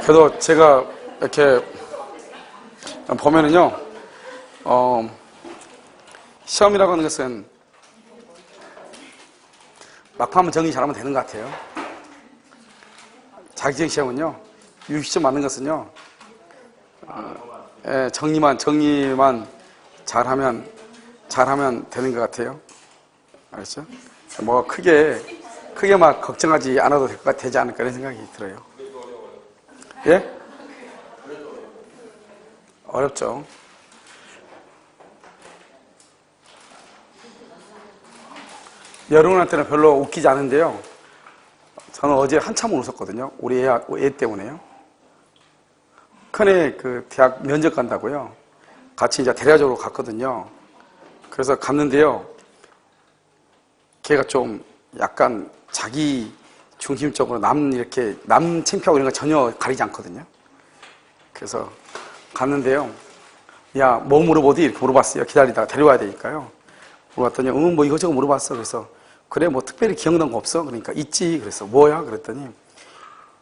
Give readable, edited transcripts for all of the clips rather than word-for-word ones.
그래도 제가 이렇게 보면은요, 시험이라고 하는 것은 막판만 정리 잘하면 되는 것 같아요. 자기적 시험은요, 60점 맞는 것은요, 정리만 잘하면 되는 것 같아요. 알겠죠? 뭐 크게 막 걱정하지 않아도 되지 않을까 이런 생각이 들어요. 예? 어렵죠. 여러분한테는 별로 웃기지 않은데요. 저는 어제 한참을 웃었거든요. 우리 애 때문에요. 큰애 그 대학 면접 간다고요. 같이 이제 대략적으로 갔거든요. 그래서 갔는데요. 걔가 좀 약간 자기 중심적으로 남 창피하고 이런 거 전혀 가리지 않거든요. 그래서 갔는데요. 야, 뭐 물어보디? 이렇게 물어봤어요. 기다리다가 데려와야 되니까요. 물어봤더니, 뭐 이거저거 물어봤어. 그래서, 그래, 뭐 특별히 기억난 거 없어? 그러니까, 있지. 그래서, 뭐야? 그랬더니,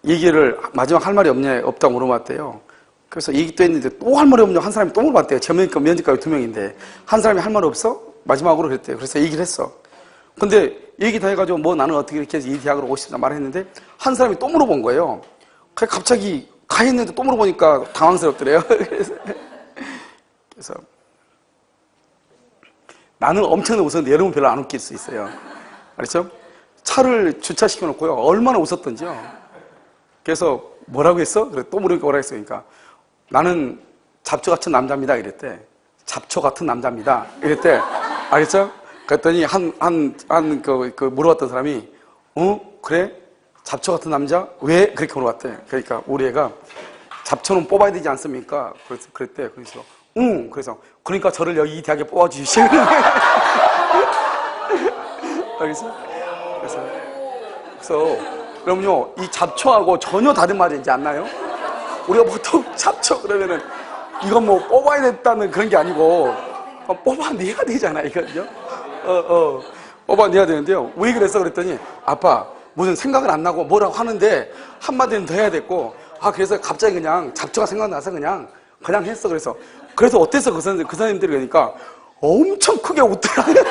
얘기를, 마지막 할 말이 없다고 물어봤대요. 그래서 얘기도 했는데, 또 할 말이 없냐고 한 사람이 또 물어봤대요. 면접관이 2명인데, 한 사람이 할 말 없어? 마지막으로 그랬대요. 그래서 얘기를 했어. 근데, 얘기 다 해가지고, 뭐 나는 어떻게 이렇게 해서 이 대학으로 오고 싶다 말했는데, 한 사람이 또 물어본 거예요. 갑자기, 가 했는데 또 물어보니까 당황스럽더래요. 그래서 나는 엄청나게 웃었는데 여러분 별로 안 웃길 수 있어요. 알았죠? 차를 주차시켜 놓고요. 얼마나 웃었던지요. 그래서 뭐라고 했어? 그래 또 물으니까 뭐라고 했어? 그러니까 나는 잡초 같은 남자입니다. 이랬대. 잡초 같은 남자입니다. 이랬대. 알겠죠? 그랬더니 물어봤던 사람이 그래? 잡초 같은 남자? 왜? 그렇게 물어봤대. 그러니까 우리 애가 잡초는 뽑아야 되지 않습니까? 그랬대. 그래서 그래서 그러니까 저를 여기 이 대학에 뽑아주시는 알겠어? 그래서 그럼요, 이 잡초하고 전혀 다른 말이지 않나요? 우리가 보통 잡초 그러면은 이건 뭐 뽑아야 됐다는 그런 게 아니고 뽑아내야 되잖아, 이거죠? 뽑아내야 되는데요. 왜 그랬어? 그랬더니 아빠 무슨 생각은 안 나고 뭐라고 하는데 한마디는 더 해야 됐고 그래서 갑자기 그냥 잡초가 생각나서 그냥 했어. 그래서 어땠어? 그 선생님들이 그러니까 엄청 크게 웃더라고요.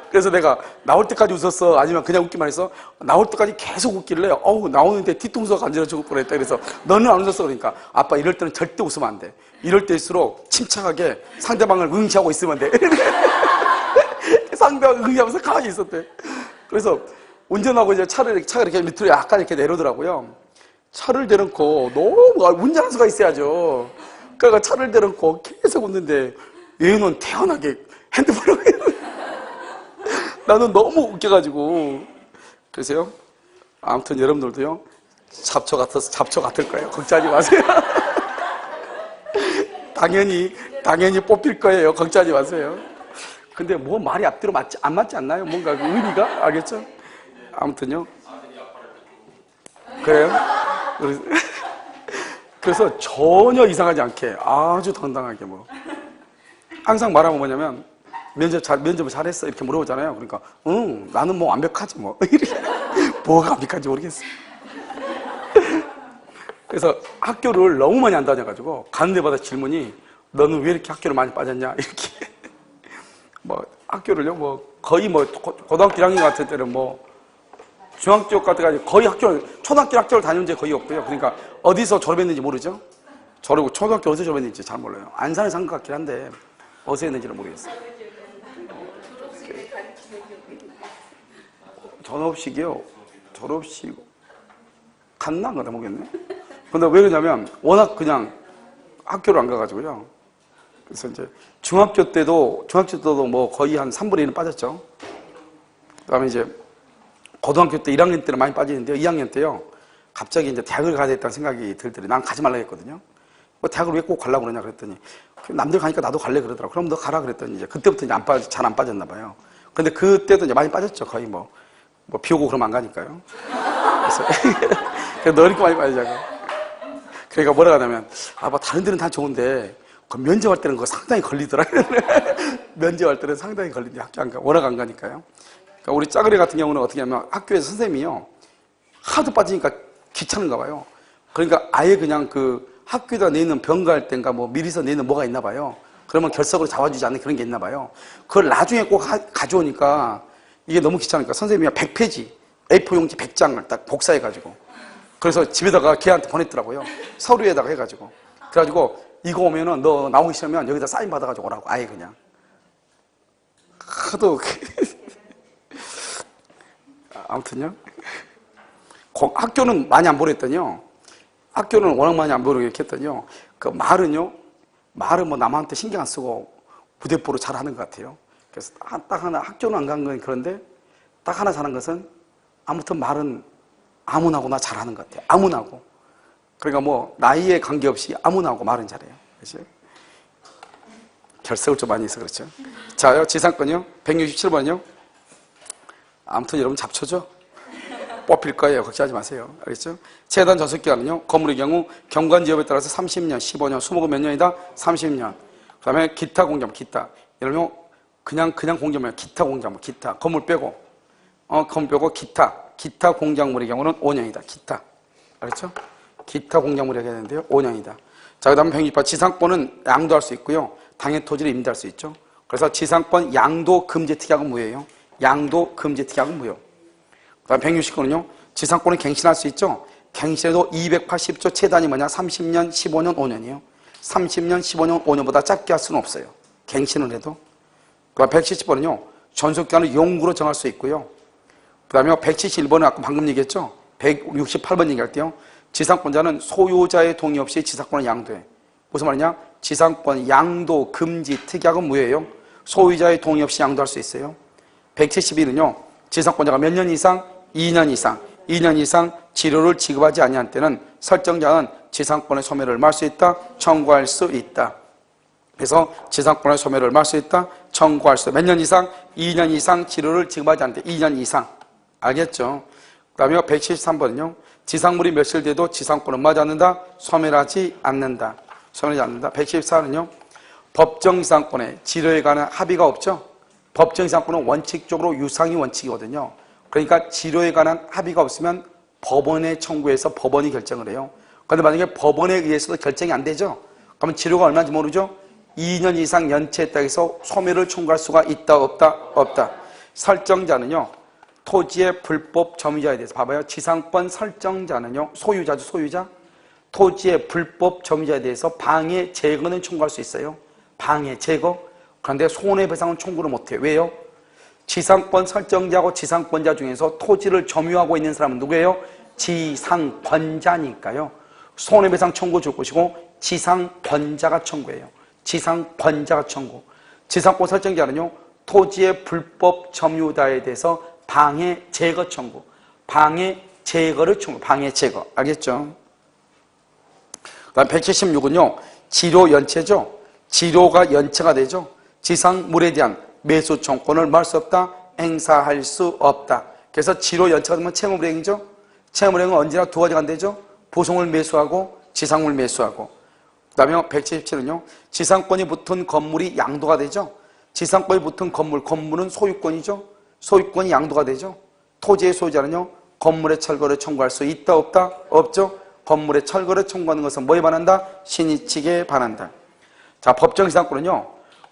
그래서 내가 나올 때까지 웃었어? 아니면 그냥 웃기만 했어? 나올 때까지 계속 웃길래 나오는데 뒤통수가 간지러 죽을 뻔했다. 그래서 너는 안 웃었어? 그러니까 아빠 이럴 때는 절대 웃으면 안 돼. 이럴 때일수록 침착하게 상대방을 응시하고 있으면 돼. 상대방을 응시하면서 가만히 있었대. 그래서 운전하고 이제 차를 이렇게 밑으로 약간 이렇게 내려오더라고요. 차를 대놓고 너무 운전할 수가 있어야죠. 그러니까 차를 대놓고 계속 웃는데 얘는 태연하게 핸드폰을 나는 너무 웃겨가지고 그래서요. 아무튼 여러분들도요. 잡초 같을 거예요. 걱정하지 마세요. 당연히 뽑힐 거예요. 걱정하지 마세요. 근데 뭐 말이 앞뒤로 안 맞지 않나요? 뭔가 그 의미가 알겠죠? 아무튼요. 그래요? 그래서 전혀 이상하지 않게 아주 당당하게 항상 말하면 뭐냐면 면접을 잘했어 이렇게 물어보잖아요. 그러니까 나는 뭐 완벽하지 뭐 뭐가 완벽한지 모르겠어. 그래서 학교를 너무 많이 안 다녀가지고 가는 데마다 질문이 너는 왜 이렇게 학교를 많이 빠졌냐 이렇게 학교를요 거의 고등학교 1학년 같은 때는 중학교 때까지 거의 초등학교 학교를 다녀온 적 거의 없고요. 그러니까 어디서 졸업했는지 모르죠. 초등학교 어디서 졸업했는지 잘 몰라요. 안산에 산 것 같긴 한데 어디서 했는지는 모르겠어요. 졸업식 갔나 안 갔나 모르겠네. 근데 왜 그러냐면 워낙 그냥 학교를 안 가가지고요. 그래서 이제 중학교 때도 거의 한 3분의 1은 빠졌죠. 그다음에 이제 고등학교 때 1학년 때는 많이 빠지는데요. 2학년 때요. 갑자기 이제 대학을 가야 되겠다는 생각이 들더니 난 가지 말라 했거든요. 대학을 왜 꼭 가려고 그러냐 그랬더니 남들 가니까 나도 갈래 그러더라고. 그럼 너 가라 그랬더니 이제 그때부터 이제 잘 안 빠졌나 봐요. 근데 그때도 이제 많이 빠졌죠. 거의 비 오고 그러면 안 가니까요. 그래서 너 이렇게 많이 빠지자고. 그러니까 뭐라 하냐면 다른 데는 다 좋은데 그 면접할 때는 그거 상당히 걸리더라. 면접할 때는 상당히 걸리는데 학교 안 가. 워낙 안 가니까요. 그러니까 우리 짜그리 같은 경우는 어떻게 하면 학교에서 선생님이요. 하도 빠지니까 귀찮은가 봐요. 그러니까 아예 그냥 그 학교에다 내는 병가할 땐가 뭐 미리서 내는 뭐가 있나 봐요. 그러면 결석으로 잡아주지 않는 그런 게 있나 봐요. 그걸 나중에 꼭 가져오니까 이게 너무 귀찮으니까 선생님이 100페이지 A4 용지 100장을 딱 복사해가지고 그래서 집에다가 걔한테 보냈더라고요. 서류에다가 해가지고. 그래가지고 이거 오면은 너 나오기 싫으면 여기다 사인 받아가지고 오라고. 아예 그냥. 하도 아무튼요. 학교는 많이 안 보냈더니요. 학교는 워낙 많이 안 보내게 했더니요. 그 말은 뭐 남한테 신경 안 쓰고 무대뽀로 잘하는 것 같아요. 그래서 딱 하나 학교는 안 간 건 그런데 딱 하나 잘한 것은 아무튼 말은 아무나고나 잘하는 것 같아요. 아무나고. 그러니까 뭐 나이에 관계없이 아무나고 말은 잘해요. 그렇죠? 결석을 좀 많이 해서 그렇죠. 자요, 지상권이요. 167번이요. 아무튼 여러분 잡초죠. 뽑힐 거예요. 걱정하지 마세요. 알겠죠? 재단 전속기간은요. 건물의 경우 경관지역에 따라서 30년, 15년, 수목은 몇 년이다? 30년. 그 다음에 기타 공작물, 기타. 예를 들면 그냥 공작물, 기타 공작물, 기타. 건물 빼고 건물 빼고 기타 공작물의 경우는 5년이다. 기타. 알겠죠? 기타 공작물이 해야 되는데요. 5년이다. 자, 그 다음에 168. 지상권은 양도할 수 있고요. 당해 토지를 임대할 수 있죠. 그래서 지상권 양도 금지 특약은 무효예요. 양도 금지 특약은 무효. 그 다음 169는요. 지상권은 갱신할 수 있죠. 갱신해도 280조 최단이 뭐냐? 30년, 15년, 5년이에요. 30년, 15년, 5년보다 짧게 할 수는 없어요. 갱신을 해도. 그 다음 170번은요. 전속기간을 용구로 정할 수 있고요. 그 다음에 171번은 아까 방금 얘기했죠. 168번 얘기할 때요. 지상권자는 소유자의 동의 없이 지상권을 양도해. 무슨 말이냐? 지상권 양도 금지 특약은 무효예요. 소유자의 동의 없이 양도할 수 있어요. 171은요. 지상권자가 몇 년 이상? 2년 이상. 2년 이상 치료를 지급하지 아니한 때는 설정자는 지상권의 소멸을 막을 수 있다. 청구할 수 있다. 그래서 지상권의 소멸을 막을 수 있다. 청구할 수 있다. 몇 년 이상? 2년 이상 치료를 지급하지 않을 때 2년 이상. 알겠죠? 그 다음에 173번은요. 지상물이 멸실돼도 지상권은 맞지 않는다. 소멸하지 않는다. 소멸하지 않는다. 174는요. 법정지상권에 지료에 관한 합의가 없죠. 법정지상권은 원칙적으로 유상이 원칙이거든요. 그러니까 지료에 관한 합의가 없으면 법원에 청구해서 법원이 결정을 해요. 그런데 만약에 법원에 의해서도 결정이 안 되죠. 그러면 지료가 얼마인지 모르죠. 2년 이상 연체했다 해서 소멸을 청구할 수가 있다 없다? 없다. 설정자는요. 토지의 불법 점유자에 대해서 봐봐요. 지상권 설정자는요. 소유자죠. 소유자. 토지의 불법 점유자에 대해서 방해, 제거는 청구할 수 있어요. 방해, 제거. 그런데 손해배상은 청구를 못해요. 왜요? 지상권 설정자하고 지상권자 중에서 토지를 점유하고 있는 사람은 누구예요? 지상권자니까요. 손해배상 청구 줄 것이고 지상권자가 청구해요. 지상권자가 청구. 지상권 설정자는요. 토지의 불법 점유자에 대해서 방해, 제거 청구. 방해, 제거를 청구. 방해, 제거. 알겠죠? 그 다음 176은요. 지료 연체죠. 지료가 연체가 되죠. 지상물에 대한 매수 청구권을 말 수 없다. 행사할 수 없다. 그래서 지료 연체가 되면 채무불이행이죠. 채무불이행은 언제나 두 가지가 안 되죠. 보송을 매수하고 지상물 매수하고. 그 다음에 177은요. 지상권이 붙은 건물이 양도가 되죠. 지상권이 붙은 건물은 소유권이죠. 소유권이 양도가 되죠. 토지의 소유자는요. 건물의 철거를 청구할 수 있다 없다? 없죠. 건물의 철거를 청구하는 것은 뭐에 반한다? 신의칙에 반한다. 자, 법정지상권은요.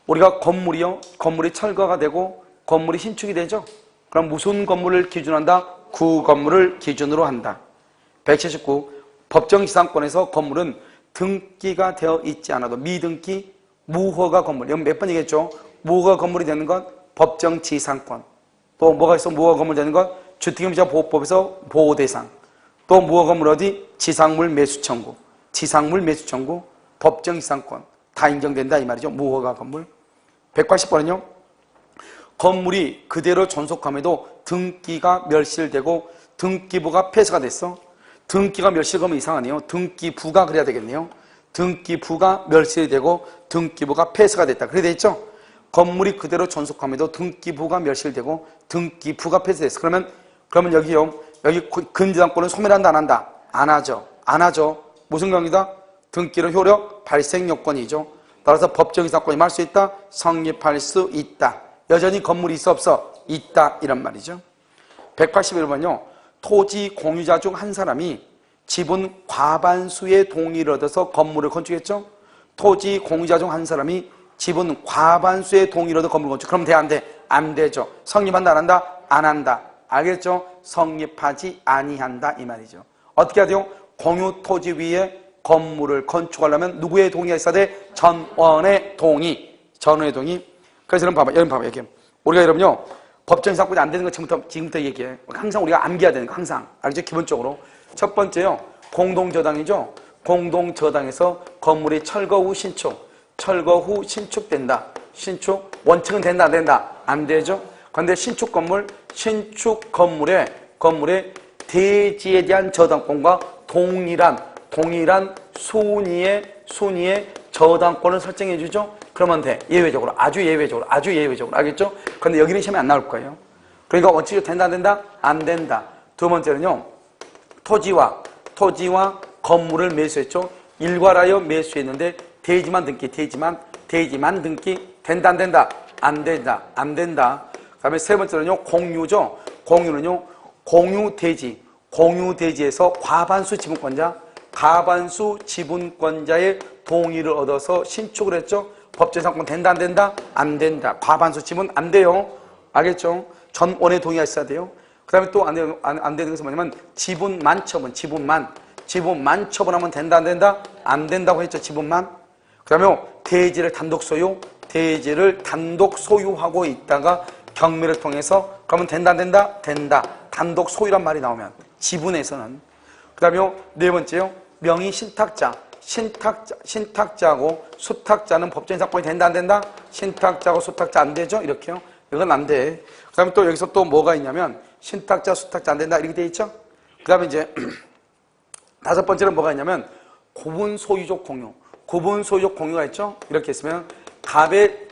우리가 건물이 철거가 되고 건물이 신축이 되죠. 그럼 무슨 건물을 기준한다? 구건물을 기준으로 한다. 179. 법정지상권에서 건물은 등기가 되어 있지 않아도 미등기, 무허가 건물. 이건 몇 번 얘기했죠? 무허가 건물이 되는 건 법정지상권. 또 뭐가 있어? 무허가 건물 되는 건 주택임대차보호법에서 보호대상. 또 무허가 건물 어디? 지상물 매수 청구. 지상물 매수 청구. 법정지상권. 다 인정된다 이 말이죠. 무허가 건물. 180번은요. 건물이 그대로 존속함에도 등기가 멸실되고 등기부가 폐쇄가 됐어. 등기가 멸실되면 이상하네요. 등기부가 그래야 되겠네요. 등기부가 멸실되고 등기부가 폐쇄가 됐다. 그래 돼 있죠? 건물이 그대로 존속함에도 등기부가 멸실되고 등기부가 폐쇄됐어. 그러면 여기요. 여기 근저당권은 소멸한다 안 한다? 안 하죠. 안 하죠. 무슨 경우이다? 등기는 효력 발생 요건이죠. 따라서 법정이사건이 말 수 있다? 성립할 수 있다. 여전히 건물이 있어 없어? 있다. 이런 말이죠. 181번요. 토지 공유자 중 한 사람이 지분 과반수의 동의를 얻어서 건물을 건축했죠. 토지 공유자 중 한 사람이 지분 과반수의 동의를 얻어 건물 건축. 그럼 돼, 안 돼? 안 되죠. 성립한다, 안 한다? 안 한다. 알겠죠? 성립하지 아니한다 이 말이죠. 어떻게 해야 돼요? 공유 토지 위에 건물을 건축하려면 누구의 동의가 있어야 돼? 전원의 동의. 전원의 동의. 그래서 여러분 봐봐. 이렇게. 우리가 여러분요, 법정 상권이 안 되는 거 지금부터 얘기해. 항상 우리가 암기해야 되는 거, 항상. 알겠죠? 기본적으로. 첫 번째요, 공동저당이죠. 공동저당에서 건물이 철거 후 신축된다. 신축. 원칙은 된다, 안 된다? 안 되죠? 그런데 신축 건물의 대지에 대한 저당권과 동일한 순위의 저당권을 설정해 주죠. 그러면 돼. 예외적으로. 아주 예외적으로. 알겠죠? 그런데 여기는 시험에 안 나올 거예요. 그러니까 원칙이 된다, 안 된다? 안 된다. 두 번째는요, 토지와 건물을 매수했죠. 일괄하여 매수했는데 대지만 등기. 된다, 안 된다? 안 된다. 그 다음에 세 번째는요, 공유죠. 공유는요, 공유대지에서 과반수 지분권자의 동의를 얻어서 신축을 했죠. 법정상권 된다, 안 된다? 안 된다. 과반수 지분 안 돼요. 알겠죠? 전원의 동의가 있어야 돼요. 그 다음에 또 안 되는 것은 뭐냐면 지분만 처분하면 된다, 안 된다? 안 된다고 했죠. 지분만. 그 다음에 대지를 단독 소유하고 있다가 경매를 통해서 그러면 된다, 안 된다? 된다. 단독 소유란 말이 나오면 지분에서는. 그 다음에 네 번째요, 명의 신탁자하고 수탁자는 법정의 상권이 된다, 안 된다? 신탁자하고 수탁자 안 되죠? 이렇게요. 이건 안 돼. 그 다음에 또 여기서 또 뭐가 있냐면 신탁자, 수탁자 안 된다 이렇게 돼 있죠? 그 다음에 이제 다섯 번째는 뭐가 있냐면 구분 소유적 공유가 있죠? 이렇게 있으면 갑의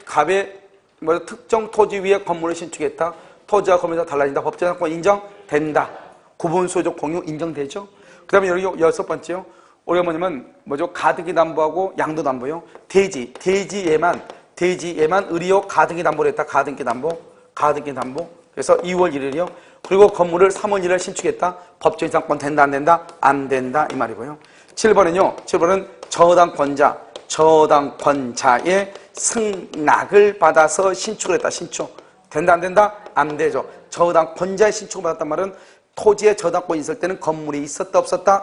특정 토지 위에 건물을 신축했다. 토지와 건물이 달라진다. 법정 상권 인정된다. 구분 소유적 공유 인정되죠? 그 다음에 여기 여섯 번째요. 우리가 뭐죠? 가등기 담보하고 양도 담보요. 대지에만 의리요 가등기 담보를 했다. 가등기 담보. 그래서 2월 1일이요. 그리고 건물을 3월 1일 신축했다. 법정 상권 된다, 안 된다? 안 된다 이 말이고요. 7번은 저당권자의 승낙을 받아서 신축을 했다. 신축. 된다, 안 된다? 안 되죠. 저당권자의 신축을 받았단 말은 토지에 저당권이 있을 때는 건물이 있었다,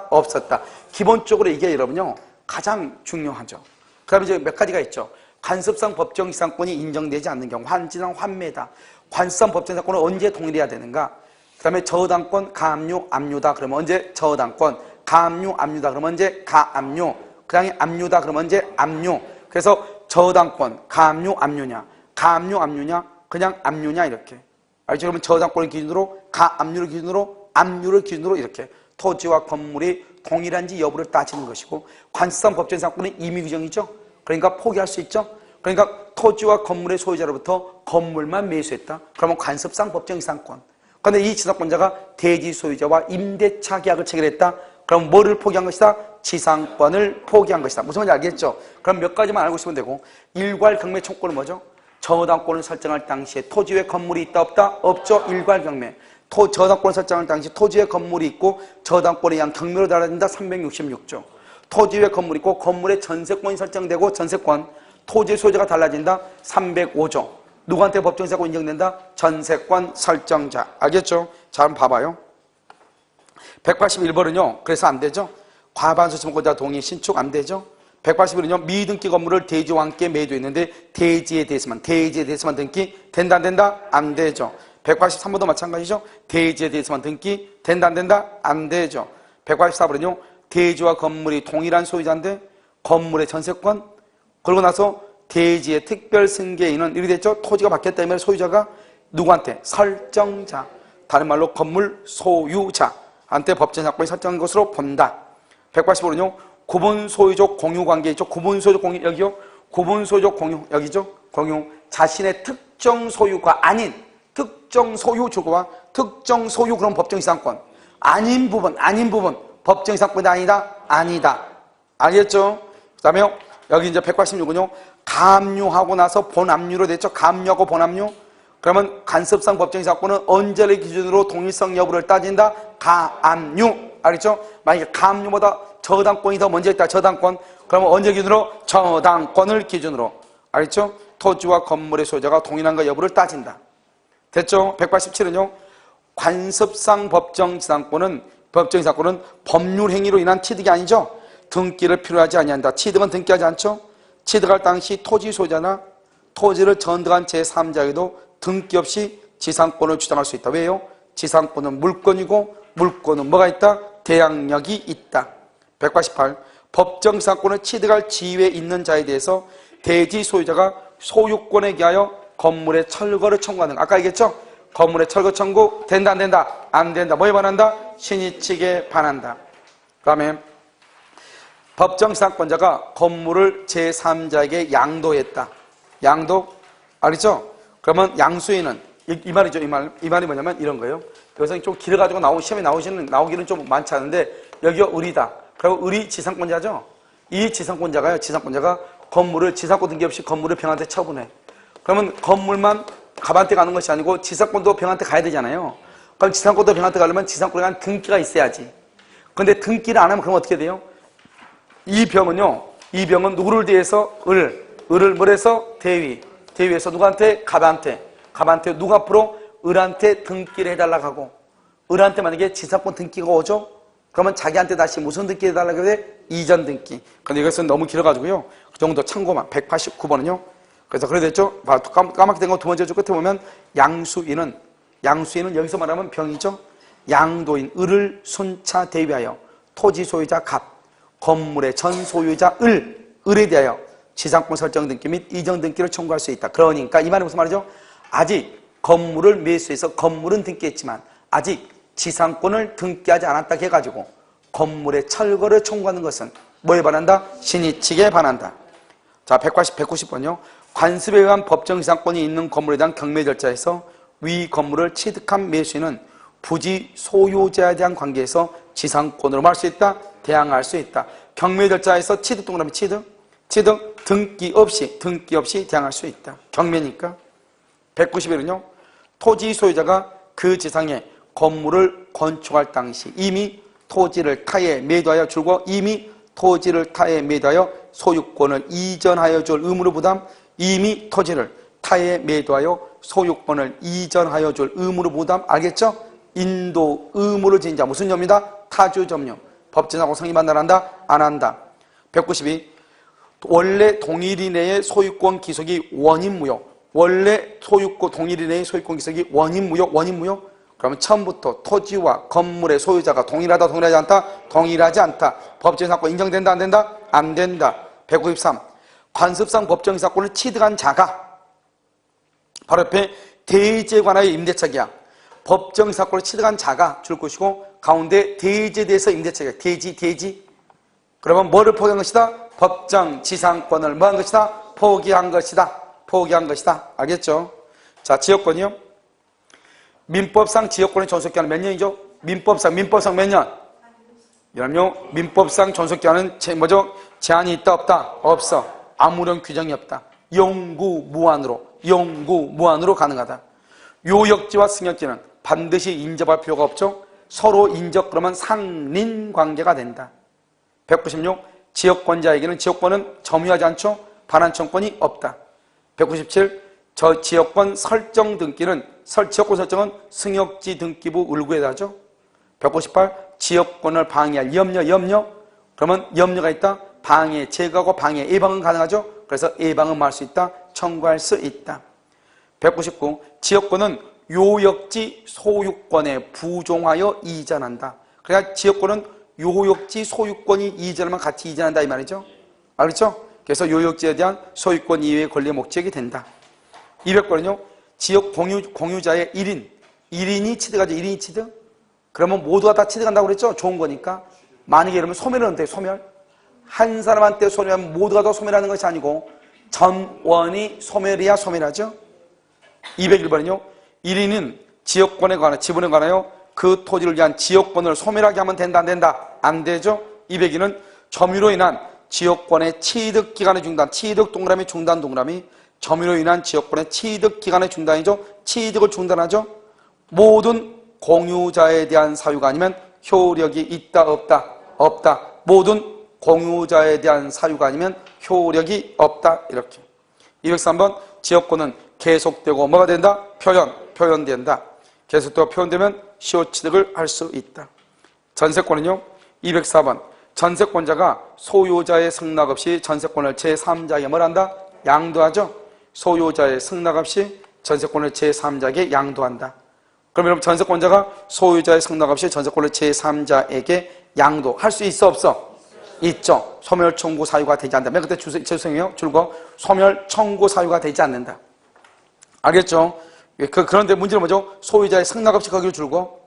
없었다. 기본적으로 이게 여러분요, 가장 중요하죠. 그 다음에 이제 몇 가지가 있죠. 관습상 법정이상권이 인정되지 않는 경우, 환지상 환매다. 관습상 법정이상권은 언제 동일해야 되는가? 그 다음에 저당권, 가압류, 압류다. 그러면 언제 저당권, 가압류, 압류다. 그러면 언제 가압류. 그 다음에 압류다. 그러면 언제 압류. 그래서 저당권, 가압류, 압류냐. 가압류, 압류냐. 그냥 압류냐 이렇게. 알죠? 그러면 저당권을 기준으로, 가압류를 기준으로, 압류를 기준으로 이렇게 토지와 건물이 동일한지 여부를 따지는 것이고, 관습상 법정이상권은 임의 규정이죠. 그러니까 포기할 수 있죠. 그러니까 토지와 건물의 소유자로부터 건물만 매수했다. 그러면 관습상 법정이상권. 그런데 이 지상권자가 대지 소유자와 임대차 계약을 체결했다. 그럼 뭐를 포기한 것이다? 지상권을 포기한 것이다. 무슨 말인지 알겠죠? 그럼 몇 가지만 알고 있으면 되고, 일괄 경매 청구는 뭐죠? 저당권을 설정할 당시에 토지 위에 건물이 있다, 없다? 없죠. 일괄 경매. 저당권을 설정할 당시 토지 위에 건물이 있고 저당권에 의한 경매로 달라진다. 366조. 토지 위에 건물이 있고 건물에 전세권이 설정되고 전세권, 토지 소유자가 달라진다. 305조. 누구한테 법정이상권 인정된다? 전세권 설정자. 알겠죠? 자, 한번 봐봐요. 181번은요. 그래서 안 되죠? 과반수 지분권자 동의 신축 안 되죠? 181번은요. 미등기 건물을 대지와 함께 매도했는데 대지에 대해서만 등기 된다, 안 된다? 안 되죠. 183번도 마찬가지죠. 대지에 대해서만 등기 된다, 안 된다? 안 되죠. 184번은요. 대지와 건물이 동일한 소유자인데 건물의 전세권, 그러고 나서 대지의 특별 승계인은 이렇게 됐죠. 토지가 바뀌었다 이 말, 소유자가 누구한테? 설정자. 다른 말로 건물 소유자한테 법정상권이 설정한 것으로 본다. 185번은요. 구분 소유적 공유 관계 있죠. 구분 소유적 공유 여기요. 구분 소유적 공유 여기죠. 공유. 자신의 특정 소유가 아닌 특정 소유 주거와 특정 소유 그런 법정이상권. 아닌 부분 법정이상권이 아니다. 알겠죠? 그 다음에 여기 이제 186은요. 가압류하고 나서 본압류로 됐죠. 가압류하고 본압류. 그러면 간섭상 법정이상권은 언제를 기준으로 동일성 여부를 따진다. 가압류. 알겠죠? 만약에 감유보다 저당권이 더 먼저 있다. 저당권. 그러면 언제 기준으로? 저당권을 기준으로. 알겠죠? 토지와 건물의 소유자가 동일한가 여부를 따진다. 됐죠? 187은요. 관습상 법정지상권은 법률 행위로 인한 취득이 아니죠. 등기를 필요하지 아니한다. 취득은 등기하지 않죠. 취득할 당시 토지 소유자나 토지를 전등한 제3자에게도 등기 없이 지상권을 주장할 수 있다. 왜요? 지상권은 물권이고 물권은 뭐가 있다? 대항력이 있다. 188. 법정지상권을 취득할 지위에 있는 자에 대해서 대지 소유자가 소유권에 기하여 건물의 철거를 청구하는 거. 아까 얘기했죠? 건물의 철거 청구 된다 안 된다? 안 된다. 뭐에 반한다? 신의 측에 반한다. 그 다음에 법정지상권자가 건물을 제3자에게 양도했다. 양도? 알겠죠? 그러면 양수인은 이 말이죠. 이 말이 뭐냐면 이런 거예요. 여기서 좀 길어가지고 시험에 나오기는 좀 많지 않은데 여기가 을이다. 그리고 을이 지상권자죠. 이 지상권자가요. 지상권자가 건물을 지상권 등기 없이 건물을 병한테 처분해. 그러면 건물만 갑한테 가는 것이 아니고 지상권도 병한테 가야 되잖아요. 그럼 지상권도 병한테 가려면 지상권에 대한 등기가 있어야지. 그런데 등기를 안 하면 그럼 어떻게 돼요? 이 병은 누구를 대해서? 을을 뭐래서? 대위에서 누구한테? 갑한테 누가 앞으로? 을한테 등기를 해달라고 하고 을한테 만약에 지상권 등기가 오죠? 그러면 자기한테 다시 무슨 등기 해달라고 해? 이전 등기. 근데 이것은 너무 길어가지고요. 그 정도 참고만. 189번은요. 그래서 그래 됐죠? 까맣게 된 거 두 번째 줄 끝에 보면 양수인은 여기서 말하면 병이죠? 양도인 을을 순차 대위하여 토지 소유자 갑, 건물의 전 소유자 을에 대하여 지상권 설정 등기 및 이전 등기를 청구할 수 있다. 그러니까 이 말이 무슨 말이죠? 아직 건물을 매수해서 건물은 등기했지만 아직 지상권을 등기하지 않았다 해가지고 건물의 철거를 청구하는 것은 뭐에 반한다? 신의 측에 반한다. 자, 190번요. 관습에 의한 법정지상권이 있는 건물에 대한 경매 절차에서 위 건물을 취득한 매수인은 부지 소유자에 대한 관계에서 지상권으로 말 수 있다? 대항할 수 있다. 경매 절차에서 취득 동그라미 취득 등기 없이 대항할 수 있다. 경매니까. 191은요. 토지 소유자가 그 지상에 건물을 건축할 당시 이미 토지를 타에 매도하여 줄고 이미 토지를 타에 매도하여 소유권을 이전하여 줄 의무를 부담 이미 토지를 타에 매도하여 소유권을 이전하여 줄 의무를 부담 알겠죠? 인도 의무를 지닌 자 무슨 점이다? 타주 점령. 법정하고 성립한다 안 한다? 안 한다. 192. 원래 동일인의 소유권 기속이 원인무효. 원래 동일인의 소유권 기속이 원인무효. 그러면 처음부터 토지와 건물의 소유자가 동일하다 동일하지 않다? 동일하지 않다. 법정지상권 인정된다 안 된다? 안 된다. 193. 관습상 법정지상권을 취득한 자가 바로 옆에 대지에 관하여 임대차 계약. 법정지상권을 취득한 자가 줄 것이고 가운데 대지에 대해서 임대차 계약. 대지. 그러면 뭐를 포기한 것이다? 법정지상권을 뭐한 것이다? 포기한 것이다. 알겠죠? 자, 지역권이요. 민법상 지역권의 존속기한은 몇 년이죠? 민법상 몇 년? 그럼요. 민법상 존속기한은 뭐죠? 제한이 있다 없다? 없어. 아무런 규정이 없다. 영구무한으로 가능하다. 요역지와 승역지는 반드시 인접할 필요가 없죠. 서로 인접 그러면 상린관계가 된다. 196. 지역권자에게는 지역권은 점유하지 않죠. 반환청권이 없다. 197. 저 지역권 설정 등기는 지역권 설정은 승역지 등기부 을구에다 하죠. 198. 지역권을 방해할 염려. 그러면 염려가 있다. 방해, 제거하고 방해, 예방은 가능하죠. 그래서 예방은 할 수 있다. 청구할 수 있다. 199. 지역권은 요역지 소유권에 부종하여 이전한다. 그러니까 지역권은 요역지 소유권이 이전하면 같이 이전한다 이 말이죠. 알겠죠? 그래서 요역지에 대한 소유권 이외의 권리의 목적이 된다. 200번은요. 지역 공유자의 1인이 취득하죠. 1인이 취득. 그러면 모두가 다 취득한다고 그랬죠. 좋은 거니까. 만약에 이러면 소멸은 어때요? 소멸. 한 사람한테 소멸하면 모두가 다 소멸하는 것이 아니고 전원이 소멸해야 소멸하죠. 201번은요. 1인은 지역권에 관하여 지분에 관하여 그 토지를 위한 지역권을 소멸하게 하면 된다 안 된다? 안 되죠. 202는 점유로 인한 지역권의 취득기간의 중단. 취득 동그라미 중단 동그라미. 점유로 인한 지역권의 취득기간의 중단이죠. 취득을 중단하죠. 모든 공유자에 대한 사유가 아니면 효력이 있다 없다? 없다. 모든 공유자에 대한 사유가 아니면 효력이 없다. 이렇게. 203번 지역권은 계속되고 뭐가 된다? 표현된다. 계속되고 표현되면 시효취득을 할 수 있다. 전세권은요. 204번 전세권자가 소유자의 승낙 없이 전세권을 제3자에게 뭘 한다? 양도하죠. 소유자의 승낙 없이 전세권을 제3자에게 양도한다. 그럼 여러분 전세권자가 소유자의 승낙 없이 전세권을 제3자에게 양도할 수 있어 없어? 있죠. 소멸 청구 사유가 되지 않는다. 맨 그때 죄송해요. 줄거 소멸 청구 사유가 되지 않는다. 알겠죠? 그런데 문제는 뭐죠? 소유자의 승낙 없이 거기를 줄고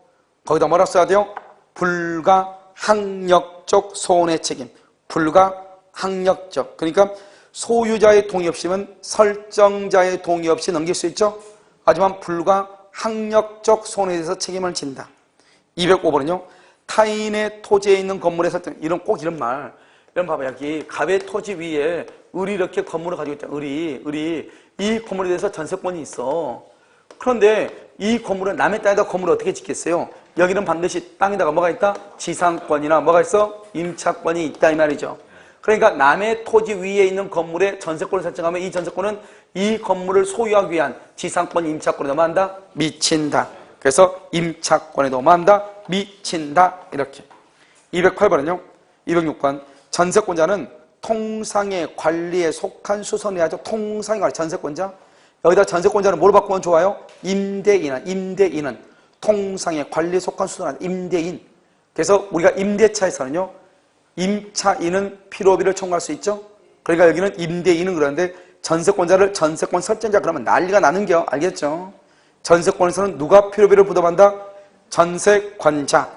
거기다 뭐라 써야 돼요? 불가항력적 손해 책임. 불가항력적. 그러니까 소유자의 동의 없이면 설정자의 동의 없이 넘길 수 있죠. 하지만 불가항력적 손해에 대해서 책임을 진다. 205번은요. 타인의 토지에 있는 건물의 설정. 꼭 이런 말. 이런 봐봐. 여기 갑의 토지 위에 을이 이렇게 건물을 가지고 있잖아. 을이 이 건물에 대해서 전세권이 있어. 그런데 이 건물은 남의 땅에다 건물을 어떻게 짓겠어요? 여기는 반드시 땅에다가 뭐가 있다? 지상권이나 뭐가 있어? 임차권이 있다 이 말이죠. 그러니까 남의 토지 위에 있는 건물에 전세권을 설정하면 이 전세권은 이 건물을 소유하기 위한 지상권, 임차권에도 뭐 한다? 미친다. 그래서 임차권에도 뭐 한다? 미친다. 이렇게. 208번은요. 206번 전세권자는 통상의 관리에 속한 수선해야죠. 통상의 관리, 전세권자. 여기다 전세권자는 뭘 바꾸면 좋아요? 임대인은 통상의 관리에 속한 수선하는 임대인. 그래서 우리가 임대차에서는요. 임차인은 필요비를 청구할 수 있죠. 그러니까 여기는 임대인은 그러는데 전세권자를 전세권 설정자 그러면 난리가 나는겨. 알겠죠? 전세권에서는 누가 필요비를 부담한다? 전세권자.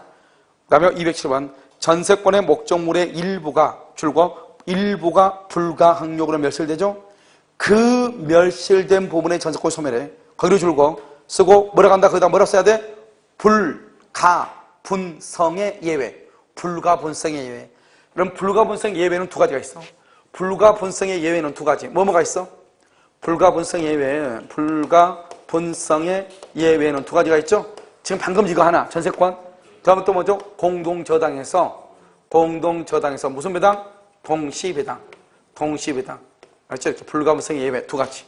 그 다음에 207번 전세권의 목적물의 일부가 불가항력으로 멸실되죠. 그 멸실된 부분의 전세권 소멸해. 거기로 줄고 쓰고 뭐라고 한다? 거기다 뭐라고 써야 돼? 불가분성의 예외. 불가분성의 예외. 그럼 불가분성의 예외는 두 가지가 있어. 불가분성의 예외는 두 가지. 뭐가 있어? 불가분성의 예외는 두 가지가 있죠. 지금 방금 이거 하나 전세권. 다음은 또 뭐죠? 공동저당에서 무슨 배당? 동시배당. 알죠? 이렇게 불가분성의 예외 두 가지.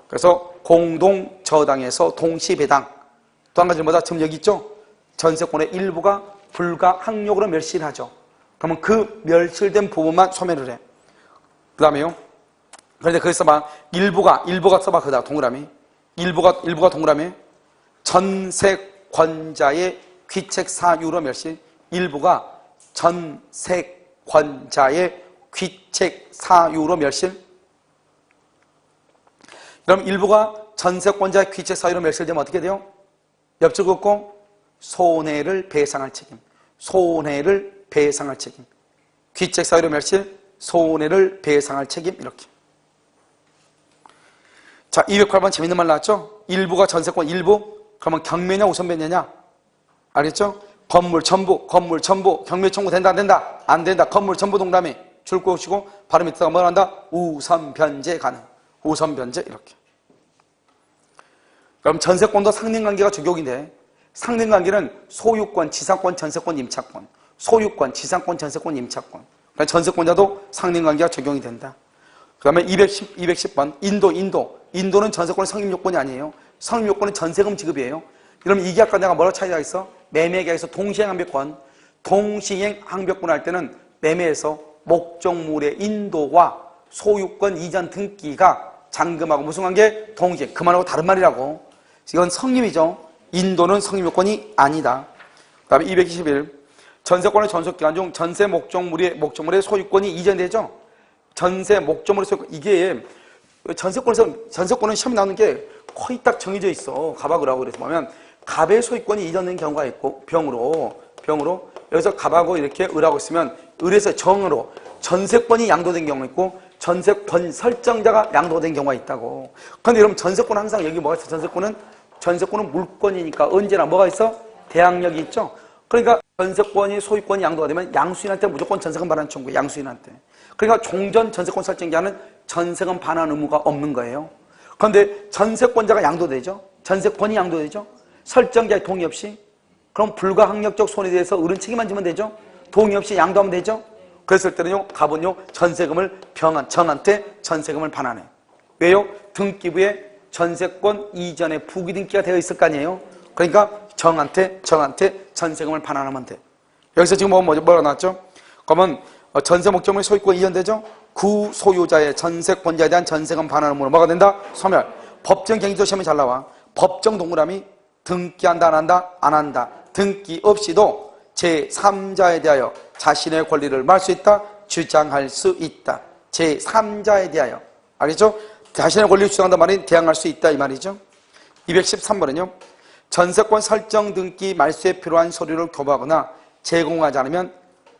그래서 공동저당에서 동시배당. 또 한 가지는 뭐다? 지금 여기 있죠? 전세권의 일부가 불가항력으로 멸실하죠. 그러면 그 멸실된 부분만 소멸을 해. 그 다음에요. 그런데 거기서 막 일부가 써봐. 그다 동그라미. 일부가 동그라미. 전세권자의 귀책 사유로 멸실. 일부가 전세권자의 귀책 사유로 멸실. 그럼 일부가 전세권자의 귀책 사유로 멸실되면 어떻게 돼요? 옆줄 긋고 손해를 배상할 책임. 귀책 사유로 멸실, 손해를 배상할 책임. 이렇게. 자, 208번 재밌는 말 나왔죠? 일부가 전세권 일부. 그러면 경매냐 우선배냐냐? 알겠죠? 건물 전부. 경매 청구 된다 안 된다? 안 된다. 건물 전부 동그라미 줄 것이고 바로 밑에다가 뭘 한다? 우선 변제 가능. 우선 변제 이렇게. 그럼 전세권도 상린관계가 적용인데 상린관계는 소유권, 지상권, 전세권, 임차권. 소유권, 지상권, 전세권, 임차권. 그러니까 전세권자도 상린관계가 적용이 된다. 그 다음에 210번 인도는 전세권의 성립요건이 아니에요. 성립요건은 전세금 지급이에요. 그러면 이 계약과 내가 뭐라고 차이가 있어? 매매계약에서 동시행항배권. 동시행항배권 할 때는 매매에서 목적물의 인도와 소유권 이전 등기가 잔금하고 무슨 관계? 동시행. 그 말하고 다른 말이라고. 이건 성립이죠. 인도는 성립요건이 아니다. 그 다음에 221 전세권의 전속기간 중 전세 목적물의 소유권이 이전되죠. 전세 목적물의 소유권. 이게 전세권은 시험에 나오는 게 거의 딱 정해져 있어. 갑하고 을하고 그래서 보면 갑의 소유권이 이전된 경우가 있고 병으로 여기서 갑하고 이렇게 을하고 있으면 을에서 정으로 전세권이 양도된 경우가 있고 전세권 설정자가 양도된 경우가 있다고. 그런데 여러분 전세권은 항상 여기 뭐가 있어? 전세권은 물권이니까 언제나 뭐가 있어? 대항력이 있죠. 그러니까 전세권이 소유권이 양도가 되면 양수인한테 무조건 전세금 반환 청구. 양수인한테. 그러니까 종전 전세권 설정자는 전세금 반환 의무가 없는 거예요. 그런데 전세권자가 양도되죠. 전세권이 양도되죠. 설정자의 동의 없이 그럼 불가항력적 손해에 대해서 을은 책임만 지면 되죠. 동의 없이 양도하면 되죠. 그랬을 때는요, 갑은요, 전세금을 정한테 전세금을 반환해. 왜요? 등기부에 전세권 이전에 부기 등기가 되어 있을 거 아니에요. 그러니까 정한테 전세금을 반환하면 돼. 여기서 지금 뭐가 나왔죠? 그러면 전세 목적물이 소유권 이전되죠? 구소유자의 전세권자에 대한 전세금 반환으로 뭐가 된다? 소멸. 법정 갱신도 시험에 잘 나와. 법정 동그라미 등기한다 안 한다? 안 한다. 등기 없이도 제3자에 대하여 자신의 권리를 말할 수 있다? 주장할 수 있다. 제3자에 대하여. 알겠죠? 자신의 권리를 주장한다 말이 대항할 수 있다 이 말이죠. 213번은요. 전세권 설정 등기 말소에 필요한 서류를 교부하거나 제공하지 않으면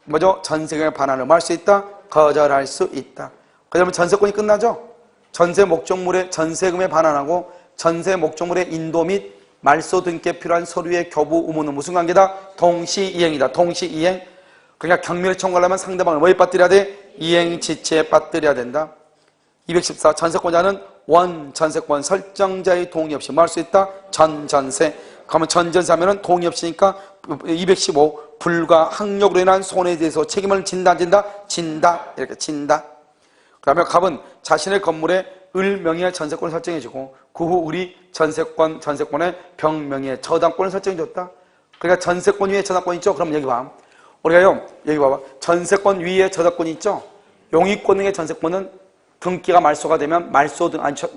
뭐죠? 전세금의 반환을 말할 수 있다? 거절할 수 있다. 그러면 전세권이 끝나죠? 전세 목적물의 전세금에 반환하고 전세 목적물의 인도 및 말소 등기에 필요한 서류의 교부 의무는 무슨 관계다? 동시이행이다. 동시이행. 그러니까 경매를 청구하려면 상대방을 뭐에 빠뜨려야 돼? 이행 지체에 빠뜨려야 된다. 214. 전세권자는 원 전세권 설정자의 동의 없이 뭐 할 수 있다? 전전세. 그러면 전전세 하면은 동의 없이니까 215. 불가항력으로 인한 손해에 대해서 책임을 진다, 안 진다? 진다. 이렇게 진다. 그 다음에 갑은 자신의 건물에 을 명의의 전세권을 설정해주고 그 후 을이 전세권의 병 명의의 저당권을 설정해줬다. 그러니까 전세권 위에 저당권 있죠? 그럼 여기 봐. 우리가요, 여기 봐봐. 전세권 위에 저당권이 있죠? 용익권 등의 전세권은 등기가 말소가 되면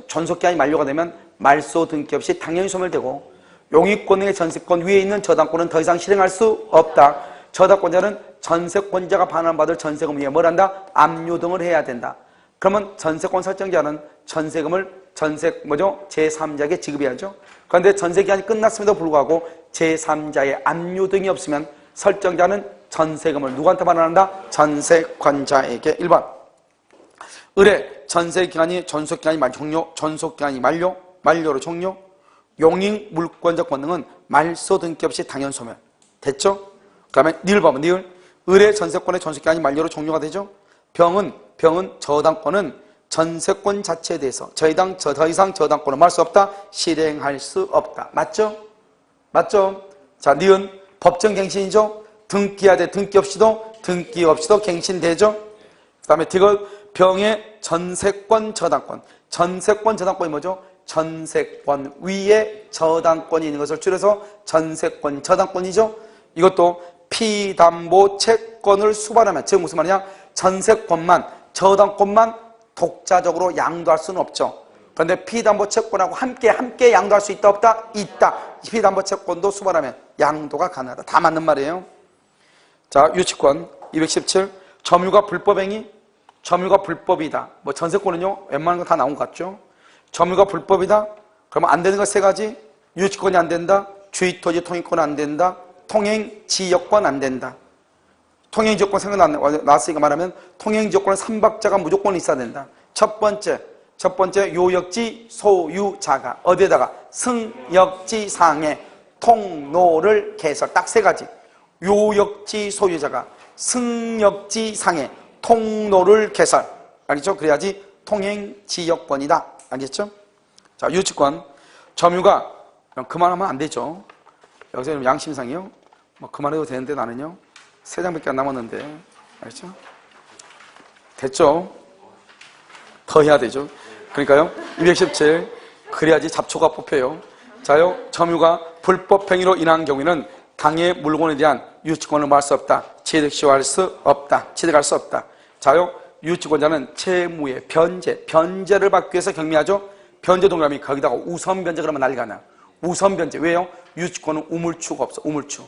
전속기한이 만료가 되면 말소 등기 없이 당연히 소멸되고 용익권 등의 전세권 위에 있는 저당권은 더 이상 실행할 수 없다. 저당권자는 전세권자가 반환받을 전세금 위에 뭘 한다? 압류 등을 해야 된다. 그러면 전세권 설정자는 전세금을 제3자에게 지급해야죠. 그런데 전세기한이 끝났음에도 불구하고 제3자의 압류 등이 없으면 설정자는 전세금을 누구한테 반환한다? 전세권자에게. 1번. 을의 전세기간이 전속기간이 만료로 종료. 용익 물권적 권능은 말소 등기 없이 당연 소멸. 됐죠? 그 다음에 니을 봐봐. 니을. 을의 전세권의 전속기간이 만료로 종료가 되죠? 병은 저당권은 전세권 자체에 대해서 더 이상 저당권을 말 수 없다. 실행할 수 없다. 맞죠? 맞죠? 자, 니은 법정 갱신이죠? 등기해야 돼. 등기 없이도 갱신되죠? 그 다음에 디귿 병의 전세권 저당권. 전세권 저당권이 뭐죠? 전세권 위에 저당권이 있는 것을 줄여서 전세권 저당권이죠? 이것도 피담보 채권을 수반하면, 즉 무슨 말이냐? 전세권만, 저당권만 독자적으로 양도할 수는 없죠. 그런데 피담보 채권하고 함께 양도할 수 있다 없다? 있다. 피담보 채권도 수반하면 양도가 가능하다. 다 맞는 말이에요. 자, 유치권 217. 점유가 불법행위. 점유가 불법이다. 뭐 전세권은요, 웬만한 거 다 나온 것 같죠? 점유가 불법이다. 그러면 안 되는 거 세 가지. 유치권이 안 된다. 주의토지 통행권 안 된다. 통행지역권 안 된다. 통행지역권 생각났으니까 말하면 통행지역권은 3박자가 무조건 있어야 된다. 첫 번째 요역지 소유자가 어디에다가 승역지상에 통로를 개설. 딱 세 가지. 요역지 소유자가 승역지상에 통로를 개설. 알겠죠? 그래야지 통행지역권이다. 알겠죠? 자, 유치권. 점유가 그만하면 안 되죠. 여기서 양심상이요. 뭐 그만해도 되는데 나는요. 3장밖에 안 남았는데. 알겠죠? 됐죠? 더 해야 되죠. 그러니까요. 217. 그래야지 잡초가 뽑혀요. 자요. 점유가 불법행위로 인한 경우에는 당의 물건에 대한 유치권을 말할 수 없다. 취득시효할 수 없다. 취득할 수 없다. 자요. 유치권자는 채무의 변제를 받기 위해서 경미하죠. 변제 동그라미 거기다가 우선 변제 그러면 난리가 나. 우선 변제. 왜요? 유치권은 우물추가 없어. 우물추.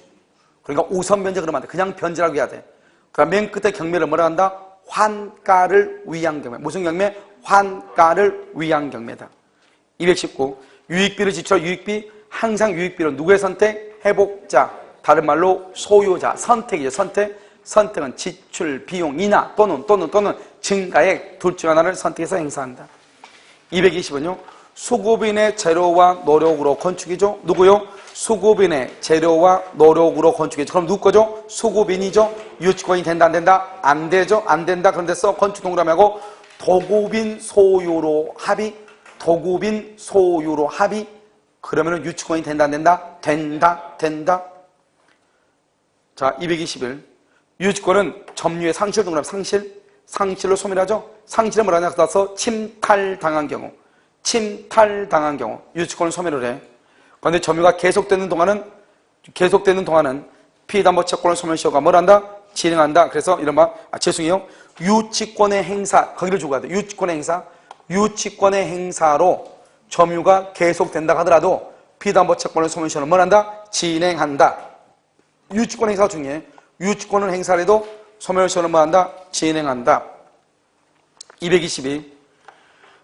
그러니까 우선 변제 그러면 안 돼. 그냥 변제라고 해야 돼. 그럼 맨 끝에 경매를 뭐라 한다? 환가를 위한 경매. 무슨 경매? 환가를 위한 경매다. 219. 유익비를 지출할 유익비. 항상 유익비는 누구의 선택? 회복자. 다른 말로 소유자. 선택이죠. 선택은 지출 비용 인하 또는 증가액 둘 중 하나를 선택해서 행사한다. 220은요. 수급인의 재료와 노력으로 건축이죠. 누구요? 수급인의 재료와 노력으로 건축이죠. 그럼 누구 거죠? 수급인이죠. 유치권이 된다 안 된다? 안 되죠. 안 된다. 그런데 건축 동그라미하고 도급인 소유로 합의. 그러면은 유치권이 된다 안 된다? 된다. 자, 221. 유치권은 점유의 상실 동그라미 상실로 소멸하죠. 상실은 뭐라냐 따라서 침탈당한 경우, 유치권을 소멸을 해. 그런데 점유가 계속되는 동안은 피담보 채권을 소멸시효가 뭘 한다? 진행한다. 그래서 이른바 죄송해요. 유치권의 행사, 거기를 주고 가야 돼. 유치권의 행사로 점유가 계속된다 하더라도 피담보 채권을 소멸시효는 뭘 한다? 진행한다. 유치권 행사가 중요해. 유치권을 행사해도 소멸시효는 뭐 한다? 진행한다. 222.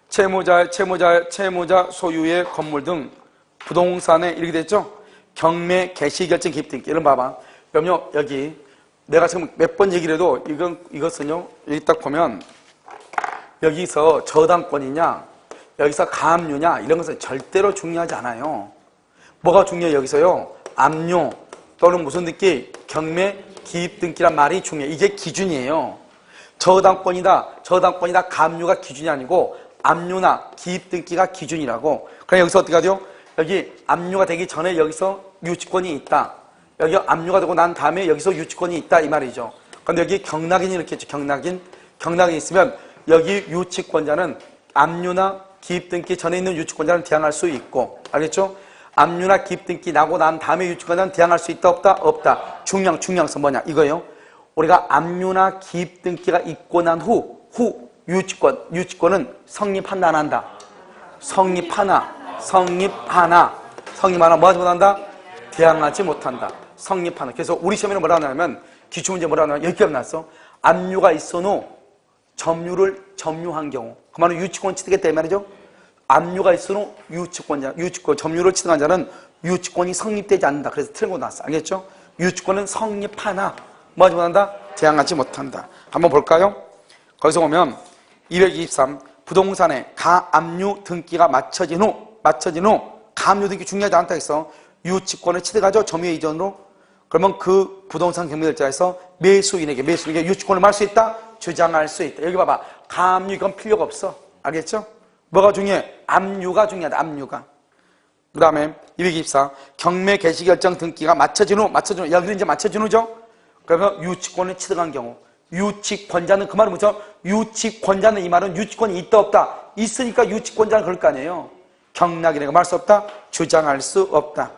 채무자 소유의 건물 등 부동산에 이렇게 됐죠? 경매 개시결정 기입등기. 이런 봐봐. 그럼요, 여기 내가 지금 몇 번 얘기를 해도 이것은요, 여기 딱 보면 여기서 저당권이냐, 여기서 가압류냐, 이런 것은 절대로 중요하지 않아요. 뭐가 중요해요, 여기서요? 압류 또는 무슨 등기? 경매 기입등기란 말이 중요해요. 이게 기준이에요. 저당권이다, 가압류가 기준이 아니고 압류나 기입등기가 기준이라고. 그럼 여기서 어떻게 하죠? 여기 압류가 되기 전에 여기서 유치권이 있다. 여기 압류가 되고 난 다음에 여기서 유치권이 있다 이 말이죠. 그런데 여기 경락인이 이렇게 했죠. 경락인이 있으면 여기 유치권자는 압류나 기입등기 전에 있는 유치권자는 대항할 수 있고, 알겠죠? 압류나 기입등기 나고 난 다음에 유치권자는 대항할 수 있다 없다? 중량성 뭐냐 이거예요. 우리가 압류나 기입등기가 있고 난 후 유치권은 성립한다 안 한다? 성립하나 뭐 하지 못한다? 대항하지 못한다. 성립하나. 그래서 우리 시험에는 뭐라 하냐면 기출문제 뭐라 하냐면 여기까지 나왔어. 압류가 있어도 점유한 경우, 그 말은 유치권 취득했다 이 말이죠. 압류가 있어도 점유를 취득한 자는 유치권이 성립되지 않는다. 그래서 틀린 거 나왔어. 알겠죠? 유치권은 성립하나 뭐 하지 못한다? 대항하지 못한다. 한번 볼까요? 거기서 보면 223. 부동산에 가압류 등기가 맞춰진 후 가압류 등기 중요하지 않다 했어. 유치권을 취득하죠. 점유의 이전으로. 그러면 그 부동산 경매결자에서 매수인에게 유치권을 말 수 있다? 주장할 수 있다. 여기 봐봐. 가압류 이건 필요가 없어. 알겠죠? 뭐가 중요해? 압류가 중요하다. 압류가. 그 다음에 224. 경매 개시결정 등기가 맞춰진 후 여기는 이제 맞춰진 후죠? 그러면 유치권을 취득한 경우, 유치권자는 그 말은 뭐죠? 유치권자는 이 말은 유치권이 있다 없다? 있으니까 유치권자는 그럴 거 아니에요. 경락인에게 말 수 없다? 주장할 수 없다.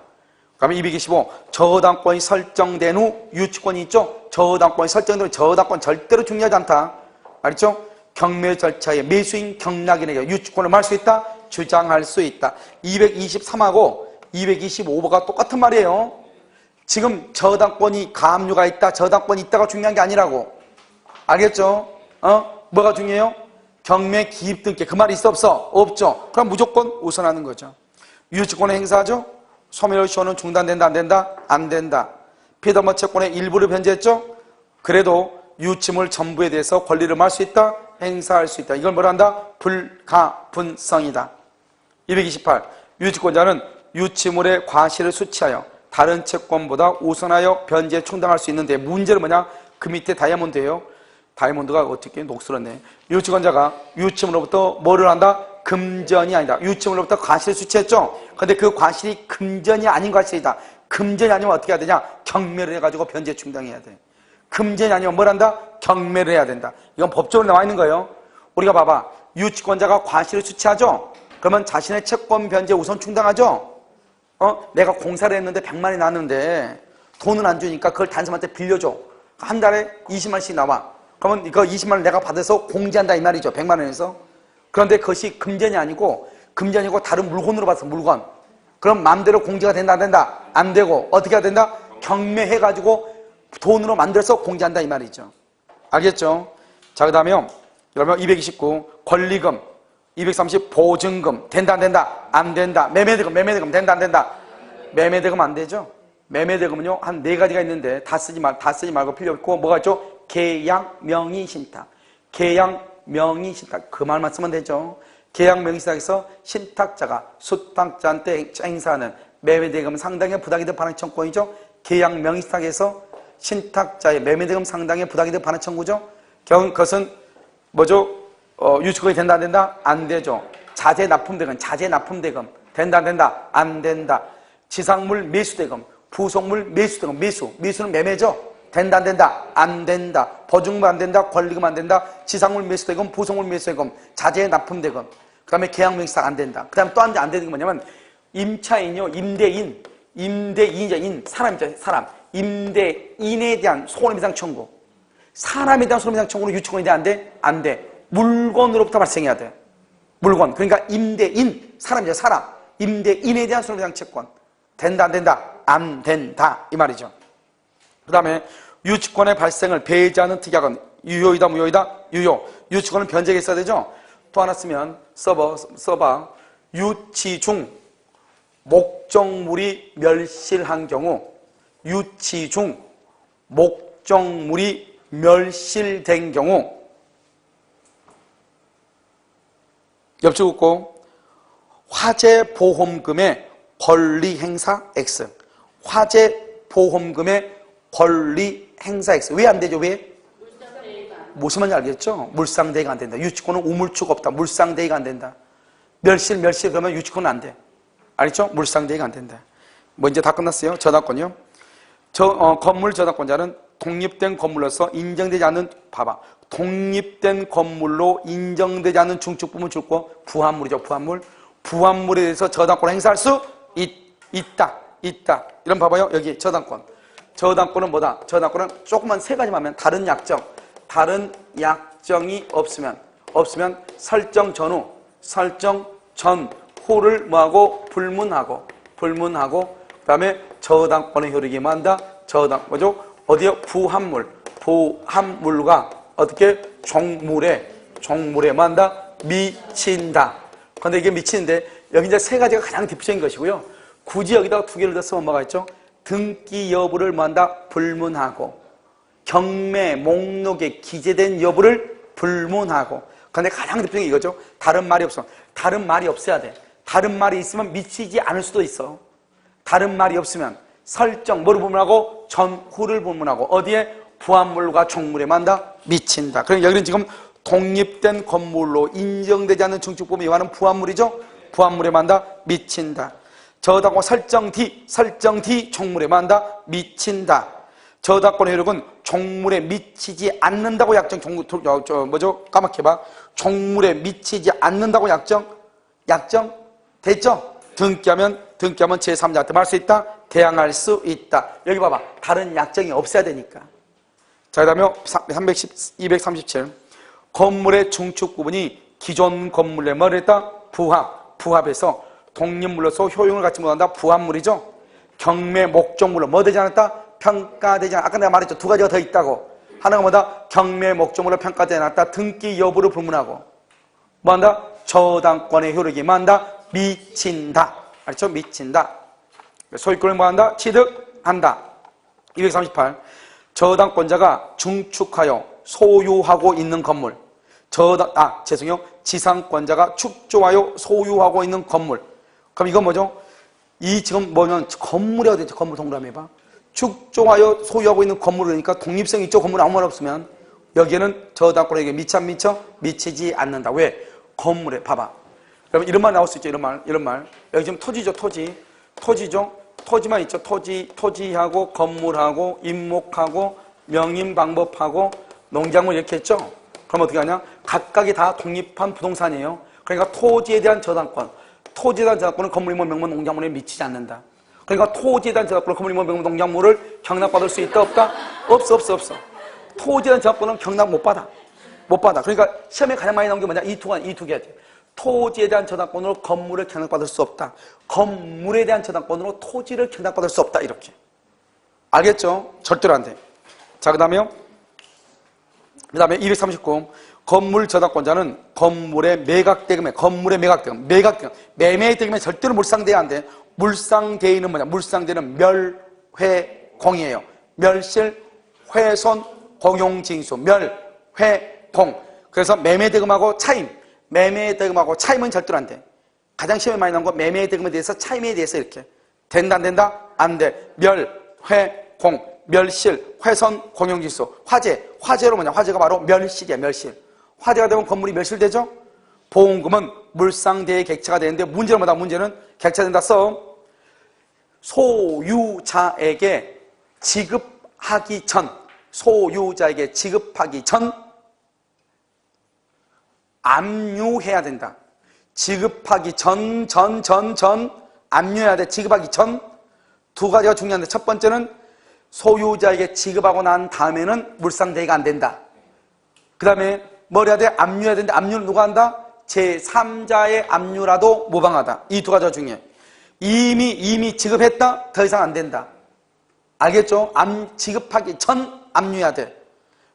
그러면 225. 저당권이 설정된 후 유치권이 있죠? 저당권이 설정된 후 저당권 절대로 중요하지 않다. 알겠죠? 경매 절차에 매수인 경락인에게 유치권을 말 수 있다? 주장할 수 있다. 223하고 225가 똑같은 말이에요. 지금 저당권이 가압류가 있다, 저당권이 있다가 중요한 게 아니라고. 알겠죠? 뭐가 중요해요? 경매 기입 등기. 그 말이 있어 없어? 없죠. 그럼 무조건 우선하는 거죠. 유치권을 행사하죠? 소멸시효는 중단된다 안 된다? 안 된다. 피담보 채권의 일부를 변제했죠? 그래도 유치물 전부에 대해서 권리를 말 수 있다? 행사할 수 있다. 이걸 뭐라 한다? 불가분성이다. 228. 유치권자는 유치물의 과실을 수취하여 다른 채권보다 우선하여 변제에 충당할 수 있는데, 문제는 뭐냐? 그 밑에 다이아몬드예요. 다이아몬드가 어떻게 녹슬었네. 유치권자가 유치물로부터 뭐를 한다? 금전이 아니다. 유치물로부터 과실을 수취했죠? 근데 그 과실이 금전이 아닌 과실이다. 금전이 아니면 어떻게 해야 되냐? 경매를 해가지고 변제 충당해야 돼. 금전이 아니면 뭘 한다? 경매를 해야 된다. 이건 법적으로 나와 있는 거예요. 우리가 봐봐. 유치권자가 과실을 수취하죠? 그러면 자신의 채권 변제 우선 충당하죠? 내가 공사를 했는데 100만 원이 나왔는데 돈을 안 주니까 그걸 다른 사람한테 빌려줘. 한 달에 20만 원씩 나와. 그러면 이거 20만 원 내가 받아서 공제한다 이 말이죠. 100만 원에서. 그런데 그것이 금전이 아니고 다른 물건으로 받아서 물건. 그럼 마음대로 공제가 된다 안 된다? 안 되고 어떻게 해야 된다? 경매해가지고 돈으로 만들어서 공제한다 이 말이죠. 알겠죠? 자, 그 다음에요. 여러분 229 권리금, 230 보증금. 된다 안 된다? 안 된다. 매매대금 된다 안 된다? 매매대금 안 되죠? 매매대금은요 한 4가지가 있는데 다 쓰지 말고 필요 없고 뭐가 있죠? 계약 명의신탁. 계약 명의신탁. 그 말만 쓰면 되죠. 계약 명의신탁에서 신탁자가 수탁자한테 행사하는 매매대금 상당의 부당이득 반환 청구권이죠. 계약 명의신탁에서 신탁자의 매매대금 상당의 부당이득 반환 청구죠. 그것은 뭐죠? 유치권이 된다 안 된다? 안 되죠. 자재 납품대금 된다 안 된다? 안 된다. 지상물 매수대금 부속물 매수대금, 매수는 매매죠. 된다 안 된다? 안 된다. 보증금 안 된다. 권리금 안 된다. 지상물 매수대금, 부속물 매수대금, 자재 납품대금. 그 다음에 계약명시상 안 된다. 그 다음에 또 안 되는 게 뭐냐면 임차인이요. 임대인이죠. 사람이죠. 사람. 임대인에 대한 손해배상 청구. 사람에 대한 손해배상 청구는 유치권에 대한 안 돼? 안 돼. 물건으로부터 발생해야 돼. 물건. 그러니까 임대인, 사람이죠. 사람. 임대인에 대한 손해배상 채권. 된다 안 된다? 안 된다. 이 말이죠. 그 다음에 유치권의 발생을 배제하는 특약은 유효이다 무효이다? 유효. 유치권은 변제가 있어야 되죠. 또 하나 쓰면 써봐. 유치 중 목적물이 멸실한 경우, 유치 중 목적물이 멸실된 경우, 옆줄 긋고 화재보험금의 권리행사 X. 화재보험금의 권리행사 X. 왜 안 되죠? 왜? 무슨 말인지 알겠죠? 물상대가 안 된다. 유치권은 우물추가 없다. 물상대가 안 된다. 멸실 그러면 유치권은 안 돼. 알겠죠? 물상대가 안 된다. 뭐 이제 다 끝났어요. 저당권이요. 건물 저당권자는 독립된 건물로서 인정되지 않는, 봐봐. 독립된 건물로 인정되지 않는 중축부문 줄거 부합물이죠. 부합물에 대해서 저당권을 행사할 수 있다. 이런 봐봐요. 여기 저당권. 저당권은 뭐다? 저당권은 조금만 세 가지만 하면 다른 약정이 없으면 설정 전후를 뭐하고 불문하고 그 다음에 저당권의 효력이 뭐한다? 뭐죠? 어디요? 부합물과 어떻게 종물에 뭐한다? 미친다. 그런데 이게 미치는데 여기 이제 세 가지가 가장 대표적인 것이고요. 굳이 여기다가 두 개를 더 쓰면 뭐가 있죠? 등기 여부를 뭐한다? 불문하고 경매 목록에 기재된 여부를 불문하고. 그런데 가장 대표적인 이거죠. 다른 말이 없어야 돼. 다른 말이 있으면 미치지 않을 수도 있어. 다른 말이 없으면 설정 뭐를 불문하고 전후를 불문하고 어디에? 부합물과 종물에 만다 미친다. 그러니까 여기는 지금 독립된 건물로 인정되지 않는 중축부문에 의하는 부합물이죠. 부합물에 만다 미친다. 저당권 설정 D 종물에 만다 미친다. 저당권의 효력은 종물에 미치지 않는다고 약정. 까맣게 종물에 미치지 않는다고 약정 됐죠? 등기하면 제3자한테 말 수 있다. 대항할 수 있다. 여기 봐봐. 다른 약정이 없어야 되니까. 자, 그 다음에 237. 건물의 중축부분이 기존 건물에 뭐를 했다? 부합해서 독립물로서 효용을 갖지 못한다. 부합물이죠. 경매 목적물로 뭐 되지 않았다? 평가되지 않았다. 아까 내가 말했죠. 두 가지가 더 있다고. 하나가 뭐다? 경매 목적물로 평가되지 않았다. 등기 여부를 불문하고 뭐한다? 저당권의 효력이 뭐한다? 미친다. 알죠? 미친다. 소유권을 뭐한다? 취득한다. 238. 저당권자가 중축하여 소유하고 있는 건물. 지상권자가 축조하여 소유하고 있는 건물. 그럼 이건 뭐죠? 이 지금 뭐냐면 건물이 어디 있죠? 건물 동그라미 해봐. 축조하여 소유하고 있는 건물. 그러니까 독립성 있죠? 건물 아무 말 없으면 여기에는 저당권에게 미치지 않는다. 왜? 건물에 봐봐. 그러면 이런 말 나올 수 있죠. 이런 말. 여기 지금 토지죠. 토지죠. 토지만 있죠. 토지하고 건물하고 임목하고 명인방법하고 농작물 이렇게 했죠. 그럼 어떻게 하냐? 각각이 다 독립한 부동산이에요. 그러니까 토지에 대한 저당권은 건물임원 명문 농작물에 미치지 않는다. 그러니까 토지에 대한 저당권은 건물임원 명문 농작물을 경락받을 수 있다 없다? 없어. 토지에 대한 저당권은 경락 못 받아. 그러니까 시험에 가장 많이 나온 게 뭐냐? 이 두 개야 돼. 토지에 대한 저당권으로 건물을 경락받을 수 없다. 건물에 대한 저당권으로 토지를 경락받을 수 없다. 이렇게. 알겠죠? 절대로 안 돼. 자, 그 다음에 239. 건물 저당권자는 건물의 매각대금에 매매대금에 절대로 물상대야 안 돼. 물상대인은 뭐냐? 물상대는 멸회공이에요. 멸실, 훼손, 공용징수, 멸회공. 그래서 매매대금하고 차임은 절대로 안 돼. 가장 시험에 많이 나온 건 매매대금에 대해서 차임에 대해서 이렇게. 된다 안 된다? 안 돼. 멸회공. 멸실, 훼손, 공용징수. 화재로 뭐냐? 화재가 바로 멸실이야. 화재가 되면 건물이 멸실되죠? 보험금은 물상대의 객체가 되는데 문제는 뭐다? 문제는 객체된다 써. 소유자에게 지급하기 전, 소유자에게 지급하기 전 압류해야 된다. 지급하기 전 압류해야 돼. 지급하기 전. 두 가지가 중요한데, 첫 번째는 소유자에게 지급하고 난 다음에는 물상대위가 안 된다. 그 다음에 뭘 해야 돼? 압류해야 되는데, 압류는 누가 한다? 제3자의 압류라도 무방하다. 이 두 가지가 중요해. 이미 지급했다? 더 이상 안 된다. 알겠죠? 지급하기 전 압류해야 돼.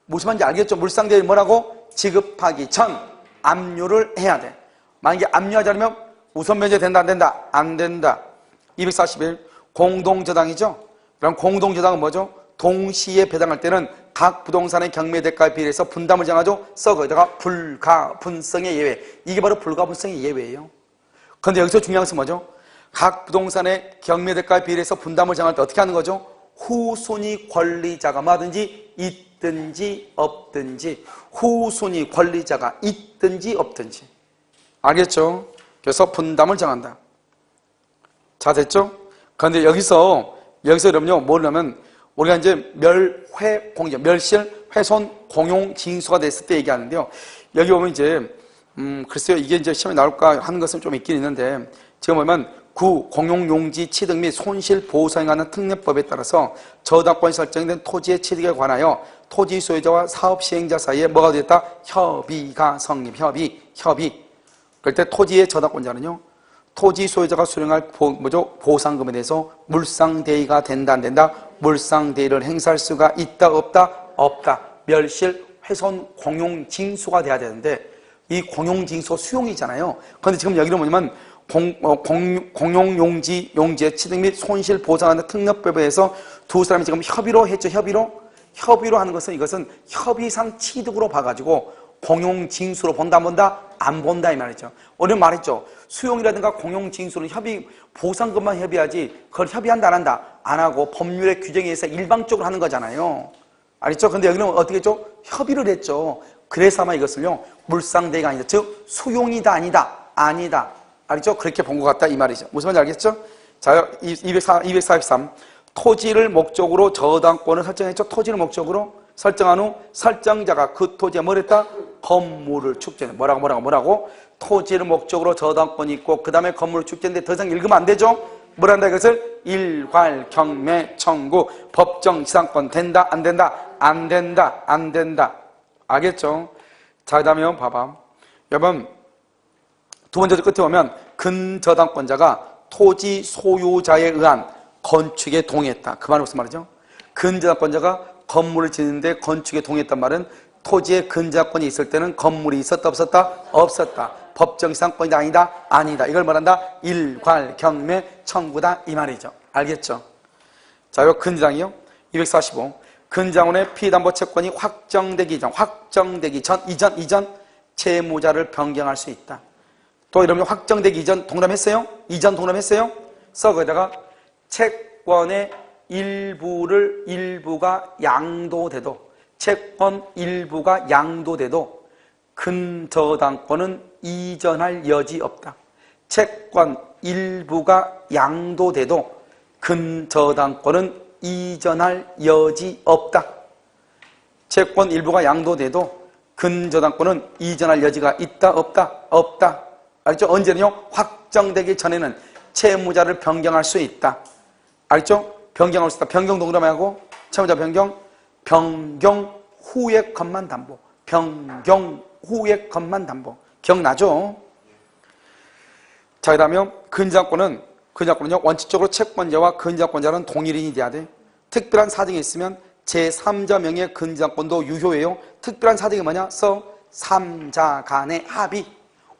무슨 말인지 알겠죠? 물상대위 뭐라고? 지급하기 전 압류를 해야 돼. 만약에 압류하지 않으면 우선 면제 된다, 안 된다? 안 된다. 241 공동저당이죠. 그럼 공동저당은 뭐죠? 동시에 배당할 때는 각 부동산의 경매대가에 비례해서 분담을 정하죠. 거기다가 불가분성의 예외. 이게 바로 불가분성의 예외예요. 그런데 여기서 중요한 것은 뭐죠? 각 부동산의 경매대가에 비례해서 분담을 정할 때 어떻게 하는 거죠? 후순위 권리자가 뭐든지 있든지 없든지, 후순위 권리자가 있든지 없든지. 알겠죠? 그래서 분담을 정한다. 자, 됐죠? 그런데 여기서 그럼요, 뭐냐면, 우리가 이제 멸실, 훼손, 공용, 징수가 됐을 때 얘기하는데요. 여기 보면 이제, 글쎄요, 이게 이제 시험에 나올까 하는 것은 좀 있긴 있는데, 지금 보면, 공용용지 취득 및 손실 보상에 관한 특례법에 따라서 저당권이 설정된 토지의 취득에 관하여 토지 소유자와 사업 시행자 사이에 뭐가 됐다? 협의가 성립, 협의. 그럴 때 토지의 저당권자는요, 토지 소유자가 수령할 보상금에 대해서 물상대위가 된다, 안 된다? 물상대위를 행사할 수가 있다, 없다? 없다. 멸실, 훼손, 공용징수가 돼야 되는데, 이 공용징수 수용이잖아요. 그런데 지금 여기는 뭐냐면, 공용용지의 취득 및 손실 보상하는 특례법에 의해서 두 사람이 지금 협의로 했죠. 협의로 하는 것은, 이것은 협의상 취득으로 봐가지고 공용징수로 본다? 안 본다 이 말이죠. 오늘 말했죠. 수용이라든가 공용징수는 보상금만 협의하지 그걸 협의한다 안 한다? 안 하고 법률의 규정에 의해서 일방적으로 하는 거잖아요. 알겠죠? 근데 여기는 어떻게 했죠? 협의를 했죠. 그래서 아마 이것을요, 물상대위가 아니다. 즉 수용이다 아니다. 알겠죠? 그렇게 본 것 같다 이 말이죠. 무슨 말인지 알겠죠? 자, 243 토지를 목적으로 저당권을 설정했죠. 토지를 목적으로 설정한 후 설정자가 그 토지에 뭘 했다? 건물을 축제해. 뭐라고? 토지를 목적으로 저당권이 있고 그 다음에 건물을 축제했는데 더 이상 읽으면 안 되죠? 뭘 한다 이것을? 일괄, 경매, 청구, 법정, 지상권 된다 안 된다? 안 된다. 알겠죠? 자, 그 다음에 봐봐. 여러분, 두 번째 끝에 보면 근저당권자가 토지 소유자에 의한 건축에 동의했다. 그 말은 무슨 말이죠? 근저당권자가 건물을 짓는데 건축에 동의했단 말은 토지에 근저당권이 있을 때는 건물이 있었다 없었다. 법정 지상권이 아니다. 이걸 말한다. 일괄, 경매, 청구다 이 말이죠. 알겠죠? 자, 요 근저당이요. 245 근저당원의 피담보 채권이 확정되기 전 이전 채무자를 변경할 수 있다. 또 이러면 확정되기 이전 동그라미 했어요? 거기다가 채권의 일부가 양도돼도 근저당권은 이전할 여지 없다. 채권 일부가 양도돼도 근저당권은 이전할 여지 없다. 채권 일부가 양도돼도 근저당권은 이전할 여지가 있다, 없다. 알겠죠? 언제는요? 확정되기 전에는 채무자를 변경할 수 있다. 알겠죠? 변경할 수 있다. 변경 동그라미 하고 채무자 변경 후의 것만 담보. 기억나죠? 자, 그 다음에 근저당권은요, 원칙적으로 채권자와 근저당권자는 동일인이 돼야 돼. 특별한 사정이 있으면 제3자 명의 근저당권도 유효해요. 특별한 사정이 뭐냐? 3자 간의 합의.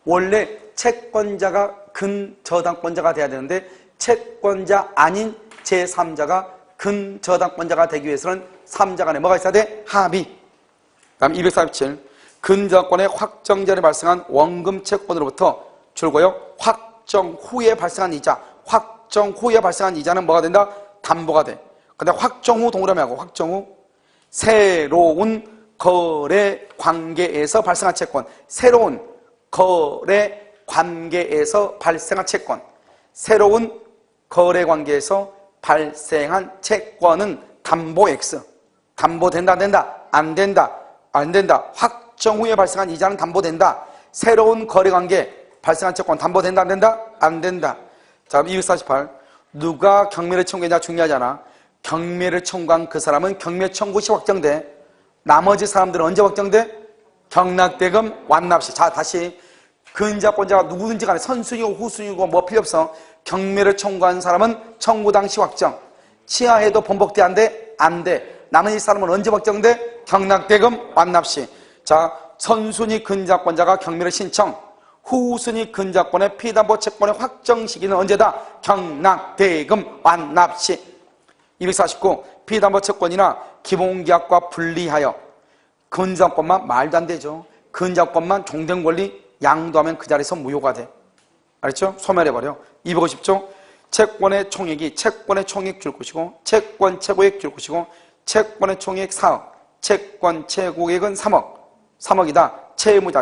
원래 채권자가 근저당권자가 돼야 되는데 채권자 아닌 제3자가 근저당권자가 되기 위해서는 3자 간에 뭐가 있어야 돼? 합의. 다음 247 근저당권의 확정전에 발생한 원금 채권으로부터 줄고요, 확정 후에 발생한 이자는 뭐가 된다? 담보가 돼. 근데 확정 후 동그라미 하고 확정 후 새로운 거래 관계에서 발생한 채권, 새로운 거래 관계에서 발생한 채권, 새로운 거래 관계에서 발생한 채권은 담보 X. 담보된다, 안 된다? 안 된다. 안 된다. 확정 후에 발생한 이자는 담보된다. 새로운 거래관계 발생한 채권 담보된다, 안 된다? 안 된다. 자, 248. 누가 경매를 청구했냐 중요하잖아. 경매를 청구한 그 사람은 경매 청구 시 확정돼. 나머지 사람들은 언제 확정돼? 경락대금 완납 시. 자, 다시 근저당권자가 누구든지 간에 선순위고 후순위고 뭐 필요 없어. 경매를 청구한 사람은 청구 당시 확정. 취하해도 번복돼, 안 돼? 안 돼. 나머지 사람은 언제 확정돼? 경락대금 완납 시. 자, 선순위 근저당권자가 경매를 신청. 후순위 근저당권의 피담보 채권의 확정 시기는 언제다? 경락대금 완납 시. 249. 피담보 채권이나 기본계약과 분리하여 근저당권만 말도 안 되죠. 근저당권만 종된 권리 양도하면 그 자리에서 무효가 돼. 알겠죠? 소멸해버려. 250조. 채권의 총액이 채권의 총액 줄 것이고 채권 최고액 줄 것이고 채권의 총액 4억, 채권 최고액은 3억. 3억이다.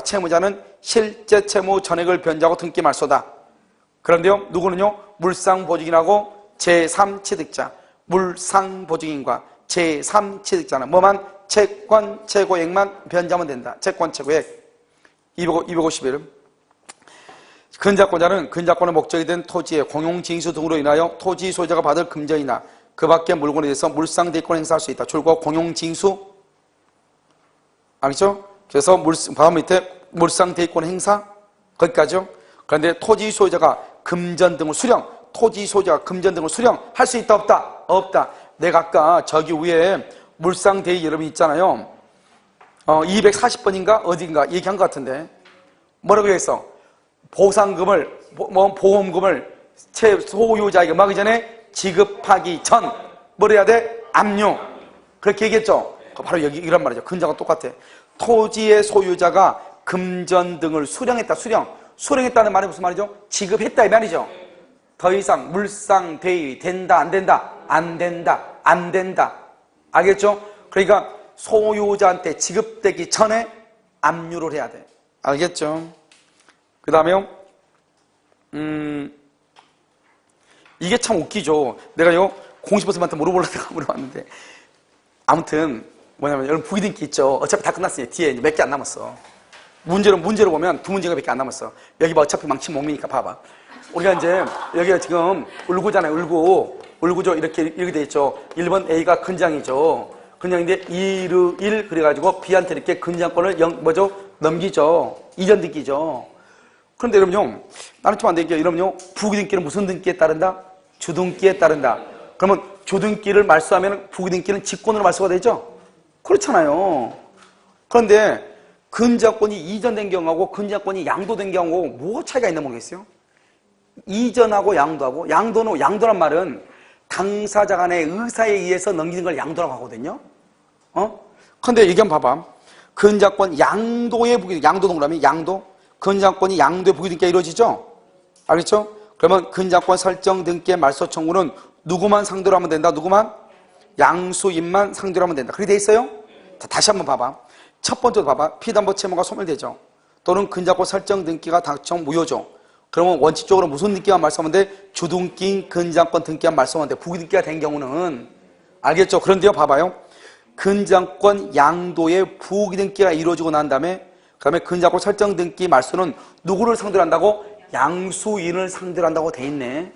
채무자는 실제 채무 전액을 변제하고 등기 말소다. 그런데요, 누구는요? 물상보증인하고 제3취득자, 물상보증인과 제3취득자는 뭐만? 채권 최고액만 변제하면 된다. 채권 최고액. 251. 근저당권자는 근저당권의 목적이 된 토지의 공용징수 등으로 인하여 토지 소유자가 받을 금전이나 그 밖의 물건에 대해서 물상대권을 행사할 수 있다. 줄과 공용징수. 알겠죠? 그래서 바로 밑에 물상대권 행사 거기까지요. 그런데 토지 소유자가 금전 등을 수령, 토지 소유자가 금전 등을 수령할 수 있다 없다? 없다. 내가 아까 저기 위에 물상대의 여러분 있잖아요. 240번인가 어딘가 얘기한 것 같은데 뭐라고 했어? 보상금을 보험금을 소유자에게 막기 전에 지급하기 전 뭘 해야 돼? 압류. 그렇게 얘기했죠. 바로 여기 이런 말이죠. 근저당과 똑같아. 토지의 소유자가 금전 등을 수령했다. 수령했다는 말이 무슨 말이죠? 지급했다 이 말이죠. 더 이상 물상대의 된다 안 된다? 안 된다. 안 된다. 알겠죠? 그러니까 소유자한테 지급되기 전에 압류를 해야 돼. 알겠죠? 그 다음에요. 이게 참 웃기죠. 내가요 공시보스한테 물어보려다가 물어봤는데 아무튼 뭐냐면 여러분 부기등기 있죠. 어차피 다 끝났으니 뒤에 몇 개 안 남았어. 문제로 보면 두 문제가 몇 개 안 남았어. 여기 봐 어차피 망치 못 미니까 봐봐. 우리가 이제 여기가 지금 울구잖아요. 울구죠. 이렇게 돼 있죠. 1번 A가 근장이죠. 근장인데 2르 1 그래가지고 B한테 이렇게 근장권을 넘기죠. 이전 등기죠. 그런데 여러분요, 나는 좀 안 되게 여러분요, 부기등기는 무슨 등기에 따른다? 주등기에 따른다. 그러면 주등기를 말소하면 부기등기는 직권으로 말소가 되죠? 그렇잖아요. 그런데 근저당권이 이전된 경우하고 근저당권이 양도된 경우하고 뭐가 차이가 있나 모르겠어요? 이전하고 양도하고 양도란 말은 당사자 간의 의사에 의해서 넘기는 걸 양도라고 하거든요. 근데 이게 한번 봐봐. 근저당권 양도의 부기등기, 양도 동그라미 양도. 근저당권이 양도의 부기등기가 이루어지죠? 알겠죠? 그러면 근저당권 설정 등기의 말소 청구는 누구만 상대로 하면 된다? 누구만? 양수인만 상대로 하면 된다. 그렇게 돼 있어요? 다시 한번 봐봐. 첫 번째로 봐봐. 피담보 채무가 소멸되죠. 또는 근저당권 설정 등기가 당청 무효죠. 그러면 원칙적으로 무슨 등기만 말소하면 돼? 주등기인 근저당권 등기만 말소하면 돼. 부기등기가 된 경우는. 알겠죠? 그런데요, 봐봐요. 근저당권 양도의 부기등기가 이루어지고 난 다음에 그 다음에 근저당권 설정 등기 말소는 누구를 상대로 한다고? 양수인을 상대로 한다고 돼 있네.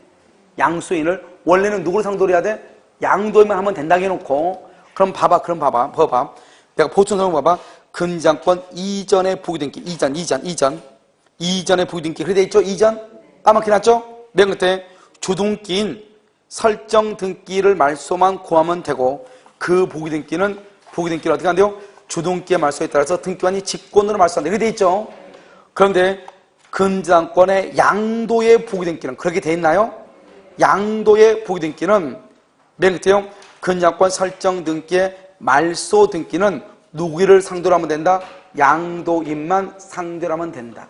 양수인을. 원래는 누구를 상대로 해야 돼? 양도만 하면 된다고 해놓고. 그럼 봐봐. 내가 보충성을 봐봐. 근저당권 이전의 부기등기. 이전의 부기등기. 그래 돼 있죠? 이전? 까맣게 났죠? 맨 끝에 주등기인 설정 등기를 말소만 구하면 되고 그 부기등기를 어떻게 한대요? 주등기의 말소에 따라서 등기관이 직권으로 말소한다. 이렇게 돼 있죠? 그런데 근저당권의 양도의 부기등기는 그렇게 돼 있나요? 양도의 부기등기는 맨 끝에요. 근저당권 설정 등기의 말소 등기는 누구를 상대로 하면 된다? 양도인만 상대로 하면 된다.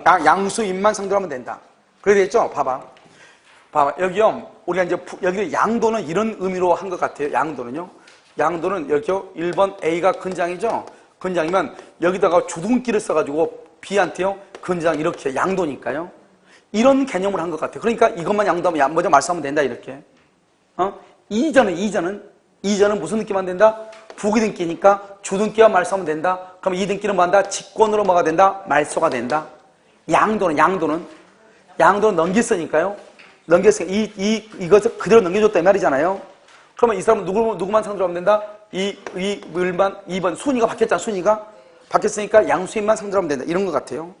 양수인만 상대로 하면 된다. 그렇게 돼 있죠? 봐봐. 여기요. 우리가 이제 여기 양도는 이런 의미로 한 것 같아요. 양도는 여기요. 1번 A가 근장이죠? 근장이면 여기다가 주등기를 써가지고 B한테요. 근장 이렇게 양도니까요. 이런 개념을 한 것 같아요. 그러니까 이것만 양도하면 먼저 말소하면 된다 이렇게. 이전은 무슨 등기만 된다? 부기 등기니까 주등기와 말소하면 된다. 그럼 이 등기는 뭐 한다? 직권으로 뭐가 된다? 말소가 된다. 양도는 넘겼으니까요. 이것을 그대로 넘겨줬다 이 말이잖아요. 그러면 이 사람은 누구만 상대로 하면 된다? 이 물만 2번 순위가 바뀌었잖아. 순위가 바뀌었으니까 양수인만 상대로 하면 된다. 이런 것 같아요.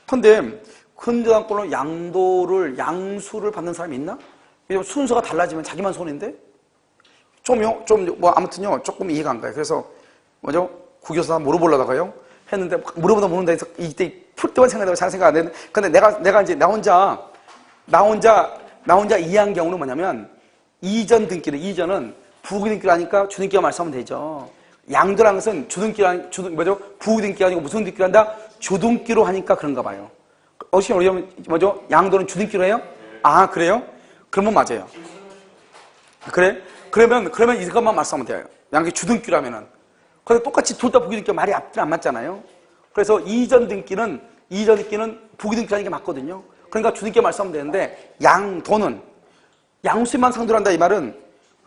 근데 근저당권으로 양수를 받는 사람이 있나? 순서가 달라지면 자기만 손인데? 아무튼요, 조금 이해가 안 가요. 그래서, 국교사 물어보려다가요, 했는데, 물어보다 모른다 해서, 이때 풀 때만 생각하다가 잘 생각 안 되는데, 근데 내가 이제, 나 혼자 이해한 경우는 뭐냐면, 이전은 부기 등기를 하니까 주등기가 말소하면 되죠. 양도라는 것은 부기 등기가 아니고 무슨 등기를 한다? 주등기로 하니까 그런가 봐요. 어떻게 뭐죠? 양도는 주등기로 해요? 아, 그래요? 그러면 맞아요. 그래? 그러면 이것만 말씀하면 돼요. 양게 주등기라면은. 근데 똑같이 둘 다 부기 등기가 말이 앞뒤 안 맞잖아요. 그래서 이전 등기는 부기 등기라는 게 맞거든요. 그러니까 주등기가 말씀하면 되는데, 양도는 양수만 상대로 한다 이 말은,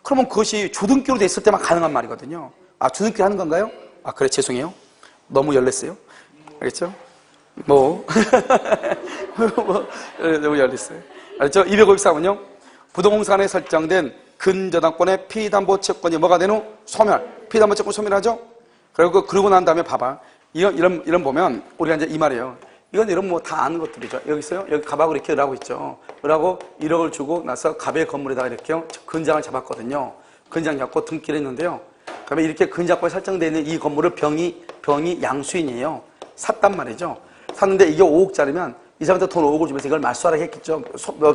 그러면 그것이 주등기로 됐을 때만 가능한 말이거든요. 아, 주등기로 하는 건가요? 아, 그래, 죄송해요. 너무 열렸어요. 알겠죠? 너무 열렸어요. 알겠죠? 253은요, 부동산에 설정된 근저당권의 피담보 채권이 뭐가 되노? 소멸. 피담보 채권 소멸하죠? 그러고 난 다음에 봐봐. 이런 보면, 우리가 이제 이 말이에요. 이건 이런 다 아는 것들이죠. 여기 있어요? 여기 갑하고 이렇게 을하고 있죠. 을하고 1억을 주고 나서 갑의 건물에다가 이렇게 근장을 잡았거든요. 근장 잡고 등기를 했는데요. 그러면 이렇게 근장권에 설정되어 있는 이 건물을 병이 양수인이에요. 샀단 말이죠. 샀는데 이게 5억짜리면 이 사람한테 돈 5억을 주면서 이걸 말소하라 했겠죠.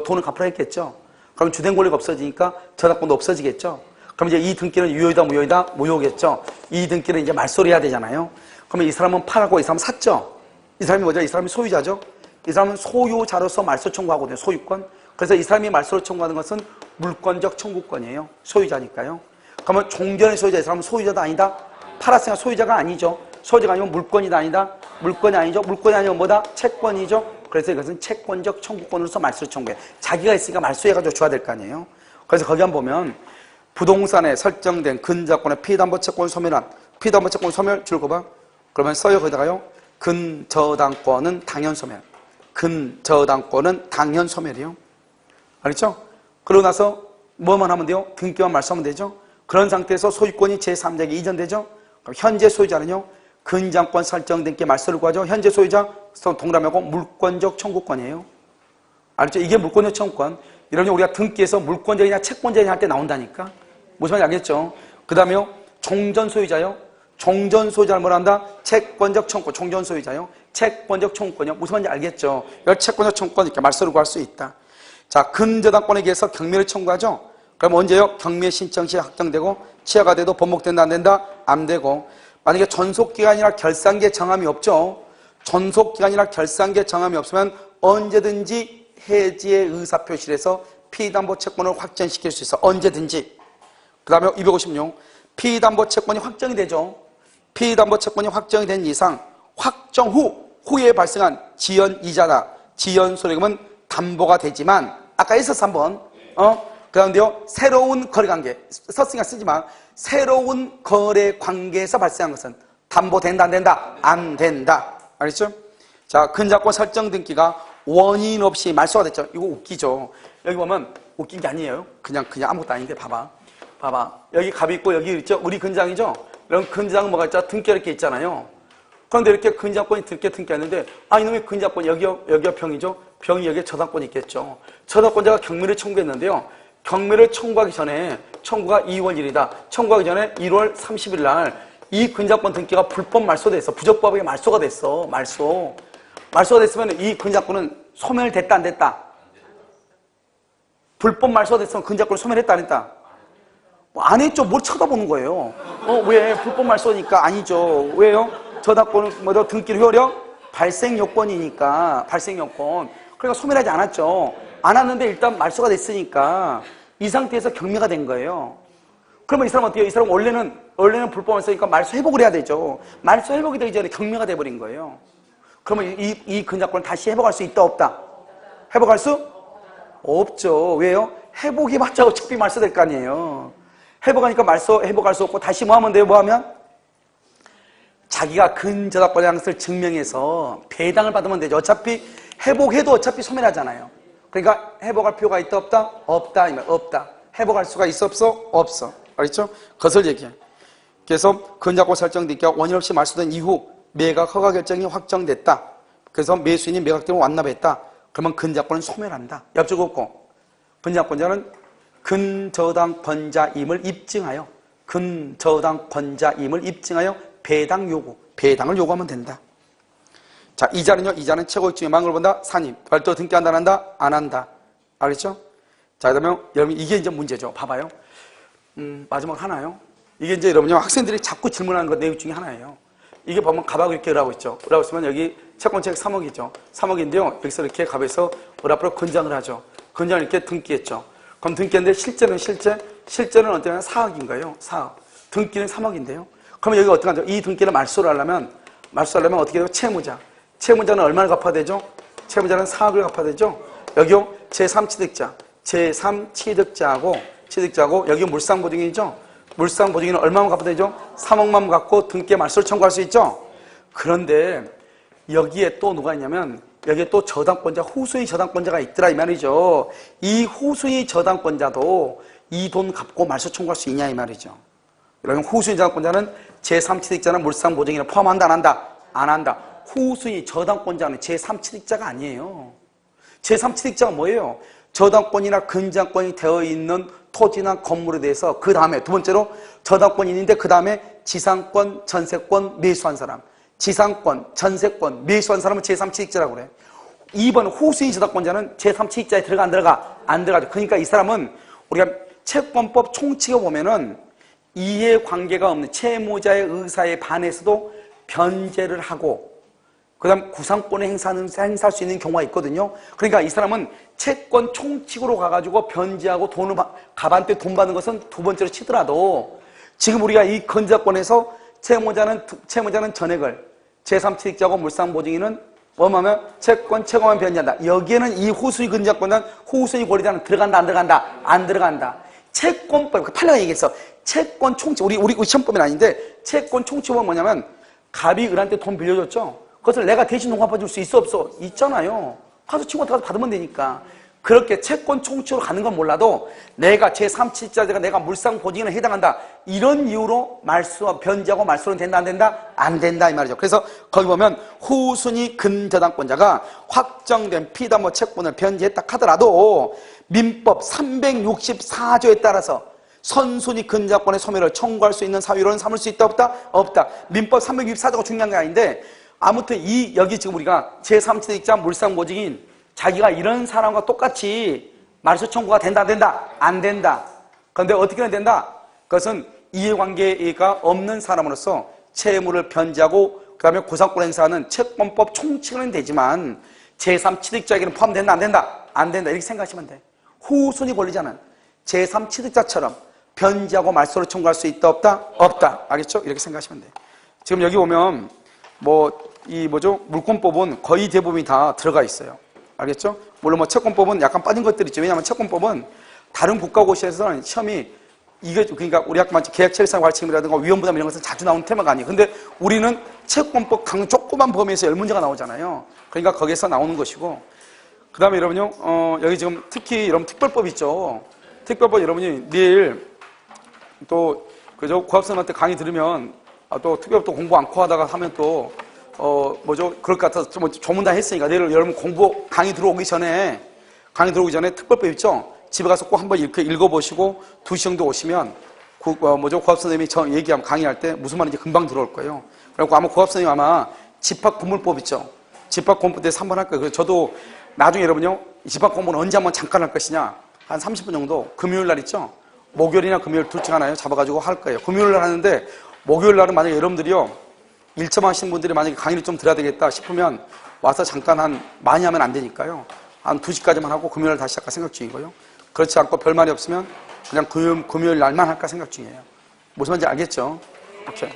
돈을 갚으라 했겠죠. 그럼 주된 권리가 없어지니까 저당권도 없어지겠죠. 그럼 이제 이 등기는 유효이다 무효이다? 무효겠죠. 이 등기는 이제 말소를 해야 되잖아요. 그러면 이 사람은 팔았고 이 사람은 샀죠. 이 사람이 뭐죠? 이 사람이 소유자죠. 이 사람은 소유자로서 말소 청구하거든요. 소유권. 그래서 이 사람이 말소를 청구하는 것은 물권적 청구권이에요. 소유자니까요. 그러면 종전의 소유자, 이 사람은 소유자도 아니다? 팔았으니까 소유자가 아니죠. 소유자가 아니면 물권이다 아니다? 물권이 아니죠. 물권이 아니면 뭐다? 채권이죠. 그래서 이것은 채권적 청구권으로서 말소를 청구해. 자기가 있으니까 말소해가지고 줘야 될 거 아니에요. 그래서 거기 한번 보면 부동산에 설정된 근저당권의 피담보 채권 소멸한 피담보 채권 소멸 줄 거 봐. 그러면 써요. 거기다가요. 근저당권은 당연 소멸. 근저당권은 당연 소멸이요. 알겠죠? 그러고 나서 뭐만 하면 돼요? 등기만 말소하면 되죠. 그런 상태에서 소유권이 제3자에게 이전되죠. 그럼 현재 소유자는요. 근저당권 설정된 게 말소를 구하죠. 현재 소유자 동그라미하고 물권적 청구권이에요. 알죠? 이게 물권적 청구권. 이러면 우리가 등기에서 물권적이냐 채권적이냐 할 때 나온다니까. 무슨 말인지 알겠죠? 그 다음에요. 종전 소유자요. 종전 소유자를 뭐라 한다? 채권적 청구권. 종전 소유자요. 채권적 청구권이요. 무슨 말인지 알겠죠? 이걸 채권적 청구권 이렇게 말소를 구할 수 있다. 자, 근저당권에 의해서 경매를 청구하죠. 그럼 언제요? 경매 신청 시 확정되고 취하가 돼도 번복된다 안 된다? 안 되고. 만약에 전속기간이나 결산기에 정함이 없죠. 전속기간이나 결산기에 정함이 없으면 언제든지 해지의 의사표시를 해서 피담보 채권을 확정시킬 수 있어. 언제든지. 그 다음에 256. 피담보 채권이 확정이 되죠. 피담보 채권이 확정이 된 이상 확정 후에 발생한 지연이자나 지연손해금은 담보가 되지만 아까 있었어 한번. 그 다음에요. 새로운 거래관계. 썼으니까 쓰지 마. 새로운 거래관계에서 발생한 것은 담보된다 안 된다? 안 된다. 알겠죠? 자, 근저당권 설정 등기가 원인 없이 말소가 됐죠. 이거 웃기죠. 여기 보면 웃긴 게 아니에요. 그냥 아무것도 아닌데 봐봐. 여기 갑이 있고 여기 있죠. 우리 근장이죠. 이런 근장은 뭐가 있죠? 등기 이렇게 있잖아요. 그런데 이렇게 근저당권이 등기했는데 이놈의 근저당권 여기가 병이죠. 병이 여기에 저당권이 있겠죠. 저당권자가 경매를 청구했는데요. 경매를 청구하기 전에 청구가 2월 1일이다. 청구하기 전에 1월 30일 날 이 근저당권 등기가 불법 말소됐어. 부적법하게 말소가 됐어. 말소가 됐으면 이 근저당권은 소멸됐다 안 됐다? 불법 말소가 됐으면 근저당권을 소멸했다 안 했다? 안 했죠. 뭘 쳐다보는 거예요. 왜? 불법 말소니까 아니죠. 왜요? 저당권은 뭐죠? 등기를 효력? 발생 요건이니까. 발생 요건. 그러니까 소멸하지 않았죠. 안 왔는데 일단 말소가 됐으니까 이 상태에서 경매가 된 거예요. 그러면 이 사람 어때요? 이 사람 원래는 불법 말소니까 말소 회복을 해야 되죠. 말소 회복이 되기 전에 경매가 돼버린 거예요. 그러면 이 근저당권을 다시 회복할 수 있다 없다? 회복할 수 없죠. 왜요? 회복해봤자 어차피 말소될 거 아니에요. 회복하니까 회복할 수 없고 다시 뭐 하면 돼요? 뭐 하면? 자기가 근저작권이라는 것을 증명해서 배당을 받으면 되죠. 어차피 회복해도 어차피 소멸하잖아요. 그러니까 회복할 필요가 있다 없다? 없다. 없다. 회복할 수가 있어 없어? 없어. 알겠죠? 그것을 얘기해. 그래서 근저작권 설정되니까 원인 없이 말소된 이후 매각 허가 결정이 확정됐다. 그래서 매수인이 매각되고 완납했다. 그러면 근저작권은 소멸한다. 엽적 없고 근저작권자는 근저당권자임을 입증하여 배당 요구, 배당을 요구하면 된다. 자, 이자는요, 이자는 최고 입증의 망을 본다. 산입, 별도 등기한다, 안 한다? 안 한다. 알겠죠? 자, 그다음에 여러분 이게 이제 문제죠. 봐봐요. 마지막 하나요. 이게 이제 여러분요, 학생들이 자꾸 질문하는 것 내용 중에 하나예요. 이게 보면 갑하고 이렇게 을하고 있죠. 을하고 있으면 여기 채권책 3억이죠. 3억인데요. 여기서 이렇게 갑에서 을 앞으로 건장을 하죠. 건장을 이렇게 등기했죠. 그럼 등기했는데 실제는 어쩌면 4억인가요? 4억. 등기는 3억인데요. 그러면 여기 어떻게 하죠? 이 등기를 말소를 하려면 어떻게 돼요? 채무자는 얼마를 갚아야 되죠? 채무자는 4억을 갚아야 되죠? 여기요, 제3취득자하고 여기 물상보증이죠? 물상보증인은 얼마만 갚아야 되죠? 3억만 갚고 등기에 말소를 청구할 수 있죠? 그런데 여기에 또 누가 있냐면 여기에 또 저당권자, 후수의 저당권자가 있더라 이 말이죠. 이 후수의 저당권자도 이 돈 갚고 말소 청구할 수 있냐 이 말이죠. 여러분 후수의 저당권자는 제3취득자는 물상보증인을 포함한다 안 한다? 안 한다. 후수의 저당권자는 제3취득자가 아니에요. 제3취득자가 뭐예요? 저당권이나 근저당권이 되어 있는 토지나 건물에 대해서 그 다음에 두 번째로 저당권인인데 그 다음에 지상권, 전세권 매수한 사람, 지상권, 전세권 매수한 사람은 제3취득자라고 그래. 2번 후수의 저당권자는 제3취득자에 들어가 안 들어가? 안 들어가죠. 그러니까 이 사람은 우리가 채권법 총칙에 보면은 이해관계가 없는 채무자의 의사에 반해서도 변제를 하고 그 다음 구상권을 행사할 수 있는 경우가 있거든요. 그러니까 이 사람은 채권 총칙으로 가가지고 변제하고 돈을 갑한테 돈 받는 것은 두 번째로 치더라도 지금 우리가 이 근저당권에서 채무자는 전액을 제3취득자고 물상보증인은 뭐하면 채권 최고만 변제한다. 여기에는 이 후수의 근저당권자는 후수의 권리자는 들어간다 안 들어간다? 안 들어간다. 채권법, 판례가 얘기했어. 채권 총칙, 우리 시험법은 아닌데 채권 총칙은 뭐냐면 갑이 을한테 돈 빌려줬죠. 그것을 내가 대신 돈 갚아줄 수 있어 없어? 있잖아요. 가서 친구한테 가서 받으면 되니까. 그렇게 채권 총칙으로 가는 건 몰라도 내가 제3취득자가 내가 물상보증인에 해당한다. 이런 이유로 변제하고 말소는 된다 안 된다? 안 된다 이 말이죠. 그래서 거기 보면 후순위 근저당권자가 확정된 피담보 채권을 변제했다 하더라도 민법 364조에 따라서 선순위 근저당권의 소멸을 청구할 수 있는 사유로는 삼을 수 있다 없다? 없다. 민법 364조가 중요한 게 아닌데 아무튼 여기 지금 우리가 제3취득자 물상보증인 자기가 이런 사람과 똑같이 말소 청구가 된다 안 된다? 안 된다. 그런데 어떻게 해야 된다? 그것은 이해관계가 없는 사람으로서 채무를 변제하고 그 다음에 구상권 행사하는 채권법 총칙은 되지만 제3취득자에게는 포함된다 안 된다? 안 된다. 이렇게 생각하시면 돼. 후순위 권리자는 제3취득자처럼 변제하고 말소를 청구할 수 있다 없다? 없다. 알겠죠? 이렇게 생각하시면 돼. 지금 여기 보면 물권법은 거의 대부분이 다 들어가 있어요. 알겠죠? 물론 채권법은 약간 빠진 것들이 있죠. 왜냐하면 채권법은 다른 국가고시에서는 시험이 그러니까 우리 학교 마치 계약처리상 관침이라든가 위험부담 이런 것은 자주 나오는 테마가 아니에요. 근데 우리는 채권법 조그만 범위에서 10문제가 나오잖아요. 그러니까 거기에서 나오는 것이고 그 다음에 여러분요, 여기 지금 특히 여러분 특별법 있죠. 특별법 여러분이 내일 또 고학생한테 강의 들으면 또 특별법 또 공부 않고 하다가 하면 또 그럴 것 같아서 조문 다 했으니까 내일 여러분 강의 들어오기 전에 특별법 있죠? 집에 가서 꼭 한번 이렇게 읽어보시고 2시 정도 오시면 고합선생님이 얘기하면 강의할 때 무슨 말인지 금방 들어올 거예요. 그리고 아마 고합선생님 아마 집합공부법 있죠? 집합공부 때서 한번 할 거예요. 그래서 저도 나중에 여러분요, 집합공부는 언제 한번 잠깐 할 것이냐? 한 30분 정도 금요일 날 있죠? 목요일이나 금요일 둘 중 하나요? 잡아가지고 할 거예요. 금요일 날 하는데 목요일 날은 만약에 여러분들이요, 일점하시는 분들이 만약에 강의를 좀 들어야 되겠다 싶으면 와서 잠깐 많이 하면 안 되니까요. 한 2시까지만 하고 금요일 날 다시 할까 생각 중이고요. 그렇지 않고 별 말이 없으면 그냥 금요일 날만 할까 생각 중이에요. 무슨 말인지 알겠죠? 오케이.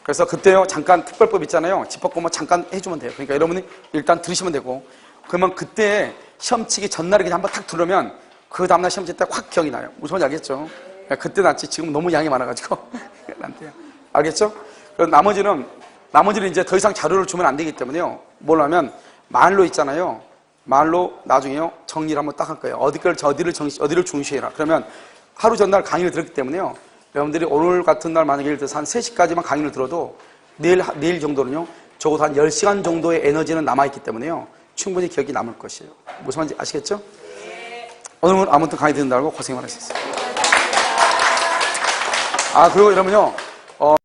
그래서 그때요, 잠깐 특별법 있잖아요. 집합공부 잠깐 해주면 돼요. 그러니까 여러분이 일단 들으시면 되고, 그러면 그때 시험 치기 전날에 그냥 한번 탁 들으면 그 다음날 시험 칠 때 확 기억이 나요. 무슨 말인지 알겠죠? 그때 낫지 지금 너무 양이 많아가지고 안 돼요. 알겠죠? 그래서 나머지는 이제 더 이상 자료를 주면 안 되기 때문에요. 뭘 하면 말로 있잖아요. 말로 나중에요 정리를 한번 딱 할 거예요. 어디를 중시해라. 그러면 하루 전날 강의를 들었기 때문에요. 여러분들이 오늘 같은 날 만약에 예를 들어서 한 3시까지만 강의를 들어도 내일 정도는요 적어도 한 10시간 정도의 에너지는 남아있기 때문에요 충분히 기억이 남을 것이에요. 무슨 말인지 아시겠죠? 오늘 아무튼 강의 듣는다고 고생 많으셨어요. 그리고 이러면요